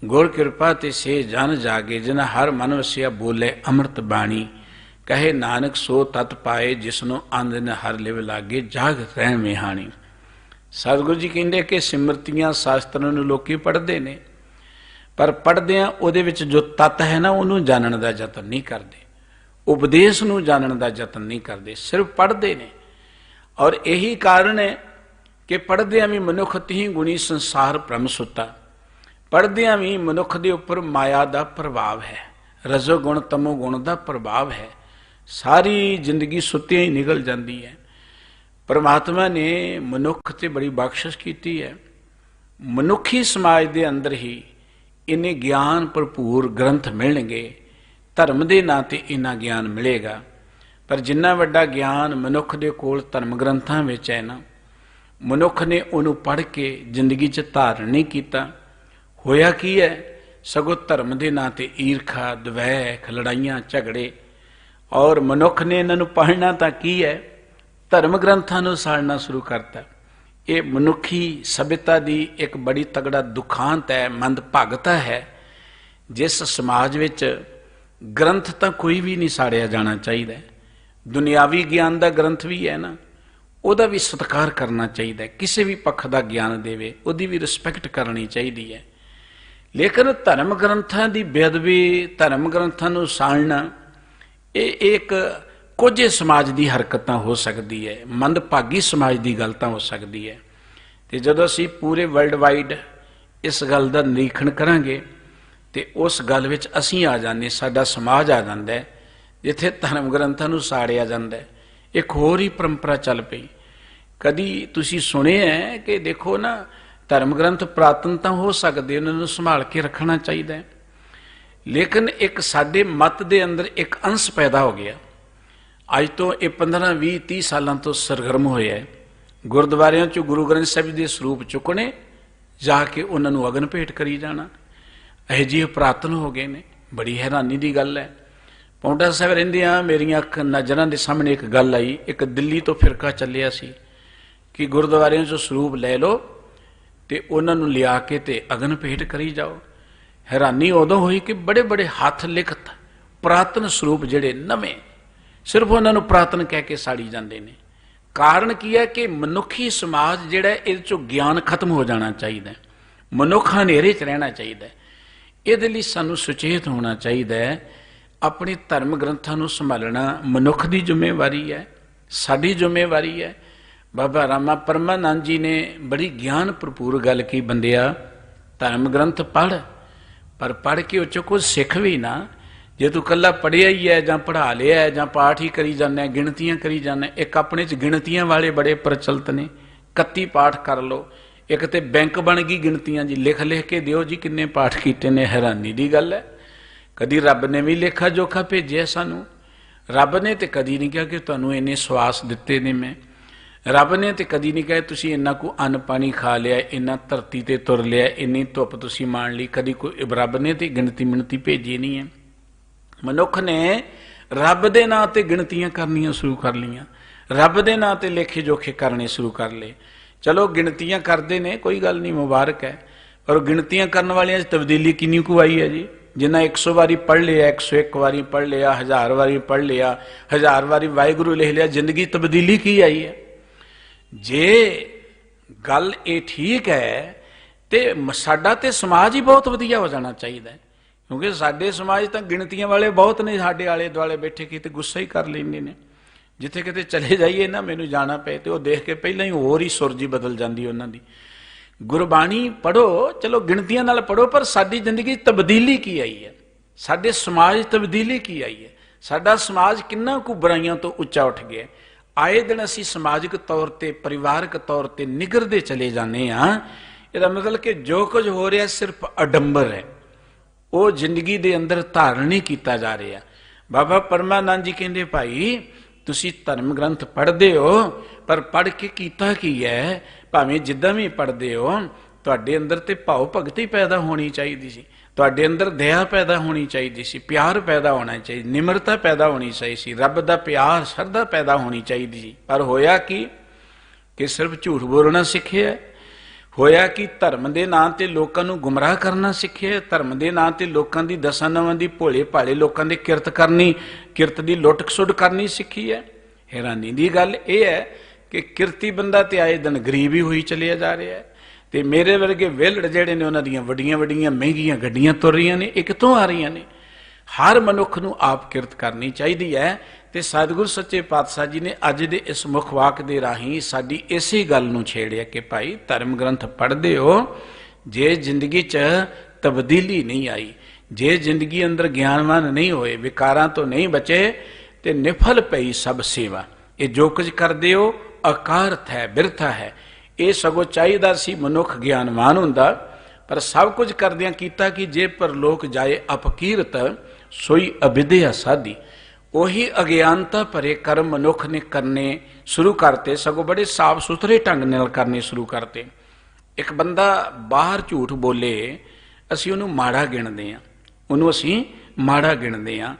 A: ਗੁਰ ਕਿਰਪਾ ਤੇ ਸੇ ਜਨ ਜਾਗੇ, ਜਿਨਾ ਹਰ ਮਨ ਵਸਿਆ ਬੋਲੇ ਅੰਮ੍ਰਿਤ ਬਾਣੀ। ਕਹੇ ਨਾਨਕ ਸੋ ਤਤ ਪਾਏ, ਜਿਸਨੂੰ ਆਂਦਨ ਹਰ ਲਿਵ ਲਾਗੇ, ਜਾਗ ਰਹਿਣ ਮਿਹਾਣੀ। ਸਤਿਗੁਰੂ ਜੀ ਕਹਿੰਦੇ ਕਿ ਸਿਮਰਤੀਆਂ ਸ਼ਾਸਤਰਾਂ ਨੂੰ ਲੋਕੀ ਪੜ੍ਹਦੇ ਨੇ, ਪਰ ਪੜ੍ਹਦਿਆਂ ਉਹਦੇ ਵਿੱਚ ਜੋ ਤੱਤ ਹੈ ਨਾ, ਉਹਨੂੰ ਜਾਣਨ ਦਾ ਯਤਨ ਨਹੀਂ ਕਰਦੇ, ਉਪਦੇਸ਼ ਨੂੰ ਜਾਣਨ ਦਾ ਯਤਨ ਨਹੀਂ ਕਰਦੇ, ਸਿਰਫ ਪੜ੍ਹਦੇ ਨੇ। ਔਰ ਇਹੀ ਕਾਰਨ ਹੈ ਕਿ ਪੜ੍ਹਦਿਆਂ ਵੀ ਮਨੁੱਖ ਤੀਹ ਗੁਣੀ ਸੰਸਾਰ ਭ੍ਰਮ ਸੁੱਤਾ। ਪੜ੍ਹਦਿਆਂ ਵੀ ਮਨੁੱਖ ਦੇ ਉੱਪਰ ਮਾਇਆ ਦਾ ਪ੍ਰਭਾਵ ਹੈ, ਰਜੋ ਗੁਣ ਤਮੋ ਗੁਣ ਦਾ ਪ੍ਰਭਾਵ ਹੈ। ਸਾਰੀ ਜ਼ਿੰਦਗੀ ਸੁੱਤਿਆਂ ਹੀ ਨਿਕਲ ਜਾਂਦੀ ਹੈ। ਪਰਮਾਤਮਾ ਨੇ ਮਨੁੱਖ 'ਤੇ ਬੜੀ ਬਖਸ਼ਿਸ਼ ਕੀਤੀ ਹੈ। ਮਨੁੱਖੀ ਸਮਾਜ ਦੇ ਅੰਦਰ ਹੀ ਇੰਨੇ ਗਿਆਨ ਭਰਪੂਰ ਗ੍ਰੰਥ ਮਿਲਣਗੇ, ਧਰਮ ਦੇ ਨਾਂ 'ਤੇ ਇੰਨਾ ਗਿਆਨ ਮਿਲੇਗਾ। ਪਰ ਜਿੰਨਾ ਵੱਡਾ ਗਿਆਨ ਮਨੁੱਖ ਦੇ ਕੋਲ ਧਰਮ ਗ੍ਰੰਥਾਂ ਵਿੱਚ ਹੈ ਨਾ, ਮਨੁੱਖ ਨੇ ਉਹਨੂੰ ਪੜ੍ਹ ਕੇ ਜ਼ਿੰਦਗੀ 'ਚ ਧਾਰਨ ਨਹੀਂ ਕੀਤਾ। ਹੋਇਆ ਕੀ ਹੈ? ਸਗੋਂ ਧਰਮ ਦੇ ਨਾਂ 'ਤੇ ਈਰਖਾ, ਦਵੈਖ, ਲੜਾਈਆਂ, ਝਗੜੇ। ਔਰ ਮਨੁੱਖ ਨੇ ਇਹਨਾਂ ਨੂੰ ਪੜ੍ਹਨਾ ਤਾਂ ਕੀ ਹੈ? ਧਰਮ ਗ੍ਰੰਥਾਂ ਨੂੰ ਸਾੜਨਾ ਸ਼ੁਰੂ ਕਰਤਾ। ਇਹ ਮਨੁੱਖੀ ਸਭਿਅਤਾ ਦੀ ਇੱਕ ਬੜੀ ਤਗੜਾ ਦੁਖਾਂਤ ਹੈ, ਮੰਦਭਾਗਤਾ ਹੈ। ਜਿਸ ਸਮਾਜ ਵਿੱਚ ਗ੍ਰੰਥ ਤਾਂ ਕੋਈ ਵੀ ਨਹੀਂ ਸਾੜਿਆ ਜਾਣਾ ਚਾਹੀਦਾ। ਦੁਨਿਆਵੀ ਗਿਆਨ ਦਾ ਗ੍ਰੰਥ ਵੀ ਹੈ ਨਾ, ਉਹਦਾ ਵੀ ਸਤਿਕਾਰ ਕਰਨਾ ਚਾਹੀਦਾ। ਕਿਸੇ ਵੀ ਪੱਖ ਦਾ ਗਿਆਨ ਦੇਵੇ, ਉਹਦੀ ਵੀ ਰਿਸਪੈਕਟ ਕਰਨੀ ਚਾਹੀਦੀ ਹੈ। ਲੇਕਿਨ ਧਰਮ ਗ੍ਰੰਥਾਂ ਦੀ ਬੇਅਦਬੀ, ਧਰਮ ਗ੍ਰੰਥਾਂ ਨੂੰ ਸਾੜਨਾ, ਇਹ ਇੱਕ ਕੋਝੇ ਸਮਾਜ ਦੀ ਹਰਕਤਾਂ ਹੋ ਸਕਦੀ ਹੈ, ਮੰਦਭਾਗੀ ਸਮਾਜ ਦੀ ਗੱਲ ਤਾਂ ਹੋ ਸਕਦੀ ਹੈ। ਅਤੇ ਜਦੋਂ ਅਸੀਂ ਪੂਰੇ ਵਰਲਡ ਵਾਈਡ ਇਸ ਗੱਲ ਦਾ ਨਿਰੀਖਣ ਕਰਾਂਗੇ ਤੇ ਉਸ ਗੱਲ ਵਿੱਚ ਅਸੀਂ ਆ ਜਾਂਦੇ, ਸਾਡਾ ਸਮਾਜ ਆ ਜਾਂਦਾ ਹੈ ਜਿੱਥੇ ਧਰਮ ਗ੍ਰੰਥਾਂ ਨੂੰ ਸਾੜਿਆ ਜਾਂਦਾ। ਇੱਕ ਹੋਰ ਹੀ ਪਰੰਪਰਾ ਚੱਲ ਪਈ। ਕਦੀ ਤੁਸੀਂ ਸੁਣਿਆ ਹੈ ਕਿ ਦੇਖੋ ਨਾ, ਧਰਮ ਗ੍ਰੰਥ ਪੁਰਾਤਨ ਤਾਂ ਹੋ ਸਕਦੇ, ਉਹਨਾਂ ਨੂੰ ਸੰਭਾਲ ਕੇ ਰੱਖਣਾ ਚਾਹੀਦਾ ਹੈ, ਲੇਕਿਨ ਇੱਕ ਸਾਡੇ ਮਤ ਦੇ ਅੰਦਰ ਇੱਕ ਅੰਸ਼ ਪੈਦਾ ਹੋ ਗਿਆ। ਅੱਜ ਤੋਂ ਇਹ 15, 20, 30 ਸਾਲਾਂ ਤੋਂ ਸਰਗਰਮ ਹੋਇਆ ਹੈ। ਗੁਰਦੁਆਰਿਆਂ 'ਚੋਂ ਗੁਰੂ ਗ੍ਰੰਥ ਸਾਹਿਬ ਦੇ ਸਰੂਪ ਚੁੱਕਣੇ, ਜਾ ਕੇ ਉਹਨਾਂ ਨੂੰ ਅਗਨ ਭੇਟ ਕਰੀ ਜਾਣਾ। ਇਹੋ ਜਿਹੇ ਪੁਰਾਤਨ ਹੋ ਗਏ ਨੇ। ਬੜੀ ਹੈਰਾਨੀ ਦੀ ਗੱਲ ਹੈ। ਪੌਂਟਾ ਸਾਹਿਬ ਰਹਿੰਦਿਆਂ ਮੇਰੀਆਂ ਨਜ਼ਰਾਂ ਦੇ ਸਾਹਮਣੇ ਇੱਕ ਗੱਲ ਆਈ। ਇੱਕ ਦਿੱਲੀ ਤੋਂ ਫਿਰਕਾ ਚੱਲਿਆ ਸੀ ਕਿ ਗੁਰਦੁਆਰਿਆਂ 'ਚੋਂ ਸਰੂਪ ਲੈ ਲਓ ਅਤੇ ਉਹਨਾਂ ਨੂੰ ਲਿਆ ਕੇ ਤੇ ਅਗਨ ਭੇਟ ਕਰੀ ਜਾਓ। ਹੈਰਾਨੀ ਉਦੋਂ ਹੋਈ ਕਿ ਬੜੇ ਬੜੇ ਹੱਥ ਲਿਖਤ ਪੁਰਾਤਨ ਸਰੂਪ ਜਿਹੜੇ ਨਵੇਂ, ਸਿਰਫ ਉਹਨਾਂ ਨੂੰ ਪੁਰਾਤਨ ਕਹਿ ਕੇ ਸਾੜੀ ਜਾਂਦੇ ਨੇ। ਕਾਰਨ ਕੀ ਹੈ ਕਿ ਮਨੁੱਖੀ ਸਮਾਜ ਜਿਹੜਾ, ਇਹਦੇ 'ਚੋਂ ਗਿਆਨ ਖਤਮ ਹੋ ਜਾਣਾ ਚਾਹੀਦਾ, ਮਨੁੱਖ ਹਨੇਰੇ 'ਚ ਰਹਿਣਾ ਚਾਹੀਦਾ। ਇਹਦੇ ਲਈ ਸਾਨੂੰ ਸੁਚੇਤ ਹੋਣਾ ਚਾਹੀਦਾ ਹੈ। ਆਪਣੇ ਧਰਮ ਗ੍ਰੰਥਾਂ ਨੂੰ ਸੰਭਾਲਣਾ ਮਨੁੱਖ ਦੀ ਜ਼ਿੰਮੇਵਾਰੀ ਹੈ, ਸਾਡੀ ਜ਼ਿੰਮੇਵਾਰੀ ਹੈ। ਬਾਬਾ ਰਾਮਾ ਪਰਮਾਨੰਦ ਜੀ ਨੇ ਬੜੀ ਗਿਆਨ ਭਰਪੂਰ ਗੱਲ ਕੀ, ਬੰਦਿਆ ਧਰਮ ਗ੍ਰੰਥ ਪੜ੍ਹ, ਪਰ ਪੜ੍ਹ ਕੇ ਉਹ 'ਚੋਂ ਕੁਝ ਸਿੱਖ ਵੀ ਨਾ। जे तू कल्ला पढ़िया ही है जां पढ़ा लिया है जां पाठ ही करी जाना, गिणतियां करी जाना। एक अपने च गिणतियां वाले बड़े प्रचलित ने, 31 पाठ कर लो। एक तो बैंक बन गई गिणतियां जी, लिख लिख के दिओ जी किन्ने पाठ कीते ने। हैरानी की गल है, कदी रब ने भी लेखा जोखा भेजिया सानू। रब ने तो कदी नहीं कहा कि तुहानू इन्ने स्वास दिते ने मैं। रब ने तो कदी नहीं कहा तुसीं इन्ना को अन्न पानी खा लिया, इन्ना धरती ते तुर लिया, इन्नी धुप तुसीं मान ली। कदी कोई रब ने तो गिणती मिणती भेजी नहीं है। मनुख ने रब दे नां ते गिणतियां करनियां शुरू कर लियां, रब दे नां ते लेखे जोखे करने शुरू कर ले। चलो गिणतियां करते ने, कोई गल नहीं, मुबारक है। पर गिणतियां करने वालियां तब्दीली किन्नी को आई है जी? जिन्ना 100 वारी पढ़ लिया, 101 वारी पढ़ लिया, 1000 वारी पढ़ लिया, 1000 वारी वाहिगुरू लिख लिया, जिंदगी तब्दीली की आई है? जे गल ये ठीक है तो साडा ते समाज ही बहुत वधिया हो जाना चाहिए, क्योंकि साडे समाज तो गिणतियां वाले बहुत ने। साडे आले दुआले बैठे किते गुस्सा ही कर लेंदे ने। जिथे किते चले जाइए ना, मैनू जाना पे तो वो देख के पहला ही होर ही सुरजी बदल जाती उन्हां दी। गुरबाणी पढ़ो, चलो गिणतियां नाल पढ़ो, पर साडी जिंदगी तब्दीली की आई है? साडे समाज तब्दीली की आई है? साडा समाज किन्ना कु बुराइयां तो उच्चा उठ गया। आए दिन असीं समाजिक तौर पर, परिवारक तौर पर निगरदे चले जाने हाँ। इसदा मतलब कि जो कुछ हो रहा सिर्फ अडंबर है, वो जिंदगी दे अंदर धारण नहीं किया जा रहा। बाबा परमानंद जी कहते भाई तुसी धर्म ग्रंथ पढ़ते हो, पर पढ़ के कीता की है? भावें जिद्दां भी पढ़ते हो, तुहाडे अंदर ते भाव भगती पैदा होनी चाहिए सी, तुहाडे अंदर दया पैदा होनी चाहिए सी, प्यार पैदा होना चाहिए, निमरता पैदा होनी चाहिए सी, रब दा प्यार श्रद्धा पैदा होनी चाहिए सी। पर होया कि सिर्फ झूठ बोलना सीखिया? होया कि धर्म के नां ते लोकां नूं गुमराह करना सीखिया? धर्म के नां ते लोकां दी दसां नवां दी भोले भाले लोकां दी किरत करनी, किरत दी लुट खसुट करनी सीखी है? हैरानी की गल यह है कि किरती बंदा तो आए दिन गरीब ही होई चलिया जा रहा है। तो मेरे वर्गे विलड़ जिहड़े ने उन्हां दीयां वड्डियां वड्डियां महंगियां गड्डियां तुर रही ने, ये कित्थों आ रही ने? हर मनुख नूं आप किरत करनी चाहिए है। तो सतगुरु सच्चे पातशाह जी ने अज दे इस मुखवाक दे राही साडी इसी गल नूं छेड़िया कि भाई धर्म ग्रंथ पढ़दे हो, जे जिंदगी च तब्दीली नहीं आई, जे जिंदगी अंदर ज्ञानवान नहीं होए, विकारां तो नहीं बचे, तो निफल पई सब सेवा। ये जो कुछ करदे हो अकारथ है, बिरथा है। ये सगों चाहिदा सी मनुख ज्ञानवान हुंदा, पर सब कुछ करदियां कीता कि जे पर लोक जाए अपकीरत, सोई अविद्या साधी। वही अज्ञानता भरे कर्म मनुख ने करने शुरू करते, सगों बड़े साफ सुथरे ढंग नाल करने शुरू करते। एक बंदा बाहर झूठ बोले, असीं उहनूं माड़ा गिणदे हां, उहनूं असीं माड़ा गिणदे हां।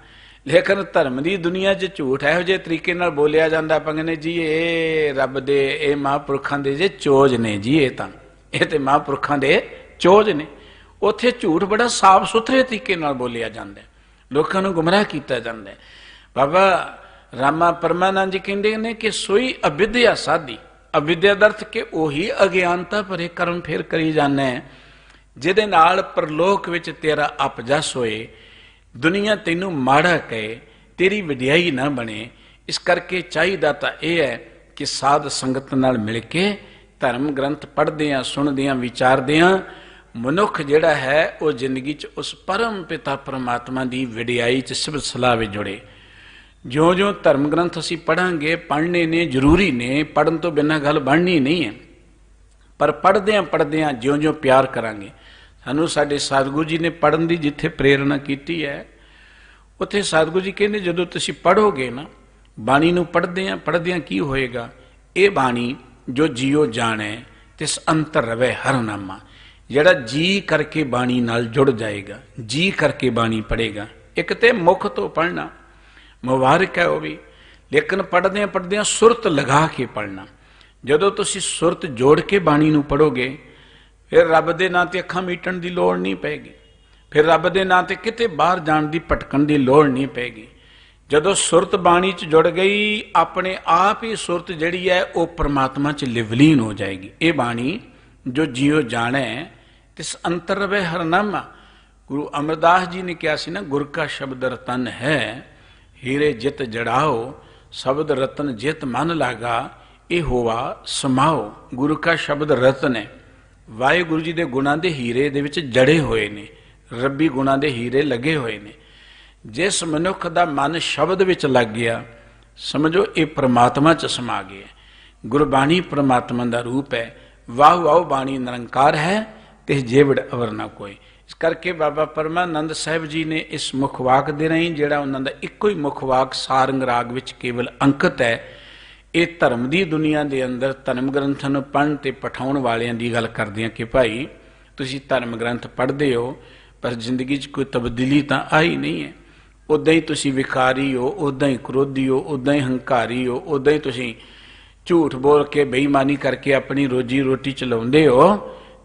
A: लेकिन धर्म की दुनिया च झूठ इहो ਜਿਹੇ तरीके नाल बोलिया जांदा, आपां कहंदे जी ये रब दे, ये महापुरखां दे जे चोज ने जी, ये ते महापुरखां दे चोज ने। उत्थे झूठ बड़ा साफ सुथरे तरीके नाल बोलिया जांदा, लोकां नूं गुमराह कीता जांदा। बाबा रामा परमानंद जी कहते हैं कि सोई अविद्या साधी। अविद्या का अर्थ कि उही अज्ञानता भरे कर्म फिर करी जाना है, जिहदे नाल परलोक विच तेरा अपजस होए, दुनिया तैनूं माड़ा कहे, तेरी वडियाई ना बने। इस करके चाहिदा तां यह है कि साध संगत नाल मिल के धर्म ग्रंथ पढ़दे आ, सुनदे आ, विचारदे आ, मनुख जिहड़ा है वो जिंदगी च उस परम पिता परमात्मा की वडियाई च सिफत सलाह विच जुड़े। ज्यों ज्यों धर्म ग्रंथ असी पढ़ांगे, पढ़ने ने जरूरी ने, पढ़न तो बिना गल बननी नहीं है, पर पढ़द्या ज्यों ज्यों प्यार करांगे। सानू साडे सतगुरु जी ने पढ़न की जिथे प्रेरणा की है, उत्थे सतगुरु जी कहते जदों तुसीं पढ़ोगे ना, बाणी नूं पढ़द्या की होएगा? ये बाणी जो जियो जाने तिस अंतर रवे हर नामा। जिहड़ा जी करके बाणी नाल जुड़ जाएगा, जी करके बाणी पढ़ेगा। एक तो मुख तो पढ़ना मुबारक है वो भी, लेकिन पढ़द्या सुरत लगा के पढ़ना। जदों तुसीं सुरत जोड़ के बाणी नूं पढ़ोगे, फिर रब दे नां ते अखां मीटण की लोड़ नहीं पैगी, फिर रब दे नां ते किते बाहर जाण की भटकण की लोड़ नहीं पैगी। जदों सुरत बाणी च जुड़ गई, अपने आप ही सुरत जिहड़ी है वो परमात्मा च लिवलीन हो जाएगी। ये बाणी जो जियो जाने तिस अंतर रवे हर नामा। गुरु अमरदास जी ने कहा सी ना, गुर का शब्द रतन है, हीरे जित जड़ाओ, शब्द रतन जित मन लागा, ये होवा समाओ। गुरु का शब्द रतन है, वाहिगुरु जी के गुणां दे हीरे दे विच जड़े हुए ने, रब्बी गुणां दे हीरे लगे हुए ने। जिस मनुख का मन शब्द विच लग गया समझो ये परमात्मा च समा गया। गुरबाणी परमात्मा का रूप है। वाह वाह बाणी निरंकार है ते जेवड़ अवर ना कोई। इस करके बाबा परमानंद साहिब जी ने इस मुखवाक दे रही जिहड़ा उन्हां दा इक्को ही मुखवाक सारंग राग विच केवल अंकित है, ये धर्म की दुनिया के अंदर धर्म ग्रंथां नूं पढ़न ते पठाउण वालियां दी गल करदे हां कि भाई तुसीं धर्म ग्रंथ पढ़दे हो पर जिंदगी च कोई तब्दीली तां आई नहीं है। उदां ही तुसीं विकारी हो, उदां ही क्रोधी हो, उदां ही हंकारी हो, उदां ही तुसीं झूठ बोल के बेईमानी करके अपनी रोजी रोटी चलाउंदे हो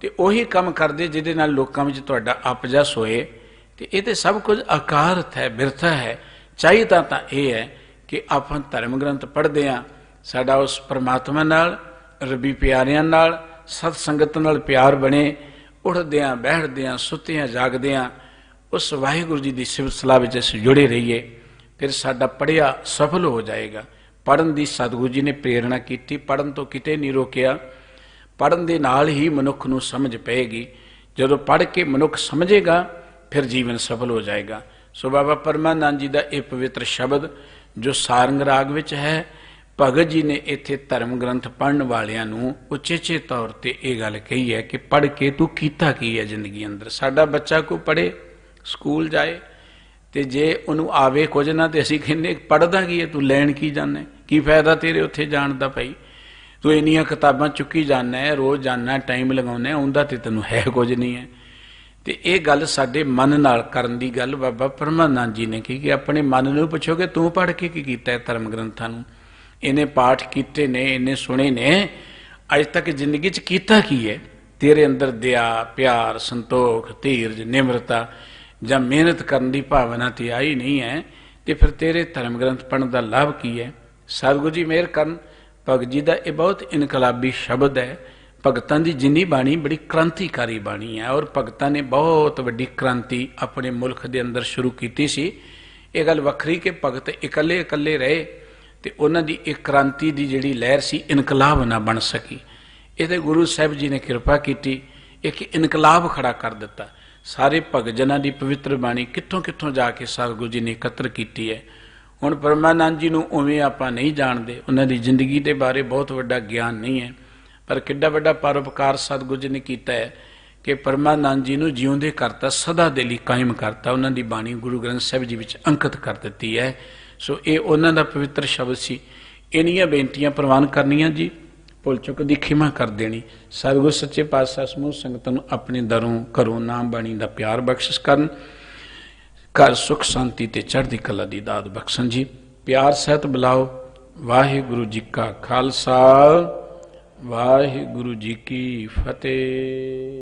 A: ते उही काम करदे जिहदे नाल लोकां विच तुहाडा अपजस होए। ते इह ते सब कुछ अकारथ है, बिरथा है। चाहिदा तां इह है कि आपां धर्म ग्रंथ पढ़दे हां, साडा उस परमात्मा नाल रबी प्यारियां नाल सत संगत नाल प्यार बने, उठदियां बैठदियां सुत्तियां जागदियां उस वाहिगुरू जी की सिफत सलाह विच असीं जुड़े रहीए, फिर साडा पढ़िया सफल हो जाएगा। पढ़न की सतगुरु जी ने प्रेरणा की, पढ़न तो किते नहीं रोकिया। पढ़न दे नाल ही मनुख नूं समझ पेगी। जदों पढ़ के मनुख समझेगा फिर जीवन सफल हो जाएगा। सो बाबा परमानंद जी का यह पवित्र शब्द जो सारंग राग विच है, भगत जी ने इत्थे धर्म ग्रंथ पढ़न वालियां नूं उचेचे तौर पर यह गल कही है कि पढ़ के तू कीता की है जिंदगी अंदर। साडा बच्चा को पढ़े स्कूल जाए तो जे उन्होंने आवे कुछ ना तो असीं कहने पढ़दा की है, तू लैण की जाना, की फायदा तेरे उत्थे जाण दा भाई, तू इन्नियां किताबां चुकी जाना है, रोज़ जाना टाइम लगाउना, उंदा ते तैनूं है कुछ नहीं है। तो ये गल साडे मन नाल करन दी गल बाबा परमानंद जी ने की कि अपने मन नूं पुछोगे तू पढ़ के की कीता है धर्म ग्रंथां नूं, इन्हें पाठ कीते ने, इन्हें सुने ने, अज तक जिंदगी च कीता की है? तेरे अंदर दया प्यार संतोख धीरज निम्रता ਜਾਂ ਮਿਹਨਤ ਕਰਨ ਦੀ ਭਾਵਨਾ ਤੇ आई नहीं है, तो फिर तेरे धर्म ग्रंथ पढ़ने का लाभ की है? सतगुरु जी मेहर करन। भगत जी का यह बहुत इनकलाबी शब्द है। भगतां की जिन्नी बाणी बड़ी क्रांतिकारी बाणी है और भगतां ने बहुत वड्डी क्रांति अपने मुल्क के अंदर शुरू की सी। ये गल वखरी कि भगत इकल्ले इकल्ले रहे तो उन्हां दी एक क्रांति की जिहड़ी लहर सी इनकलाब ना बन सकी। ये गुरु साहिब जी ने कृपा की, एक इनकलाब खड़ा कर दिता। सारे भगत जनां की पवित्र बाणी कित्थों कित्थों जाके सतगुरु जी ने एकत्र की है। हुण परमानंद जी नूं उवें आपां नहीं जानते, उन्हां दी जिंदगी के बारे बहुत वड्डा ज्ञान नहीं है, पर किड्डा वड्डा परोपकार सतगुरु जी ने कीता है कि परमानंद जी नूं जिउंदे करता, सदा दे लई कायम करता। उन्हां दी बाणी गुरु ग्रंथ साहिब जी विच अंकित कर दित्ती है। सो ये उन्हां दा पवित्र शब्द सी। इन्नियां बेनतियां प्रवान करनियां जी, भुल चुक की खिमा कर देनी। सतगुरु सच्चे पातशाह समूह संगत नूं अपने दरों घरों नाम बाणी का प्यार बख्शिश करन, घर सुख शांति ते चढ़दी कला दी दात बख्शन जी। प्यार सहित बुलाओ। वाहिगुरु जी का खालसा वाहिगुरु जी की फतेह।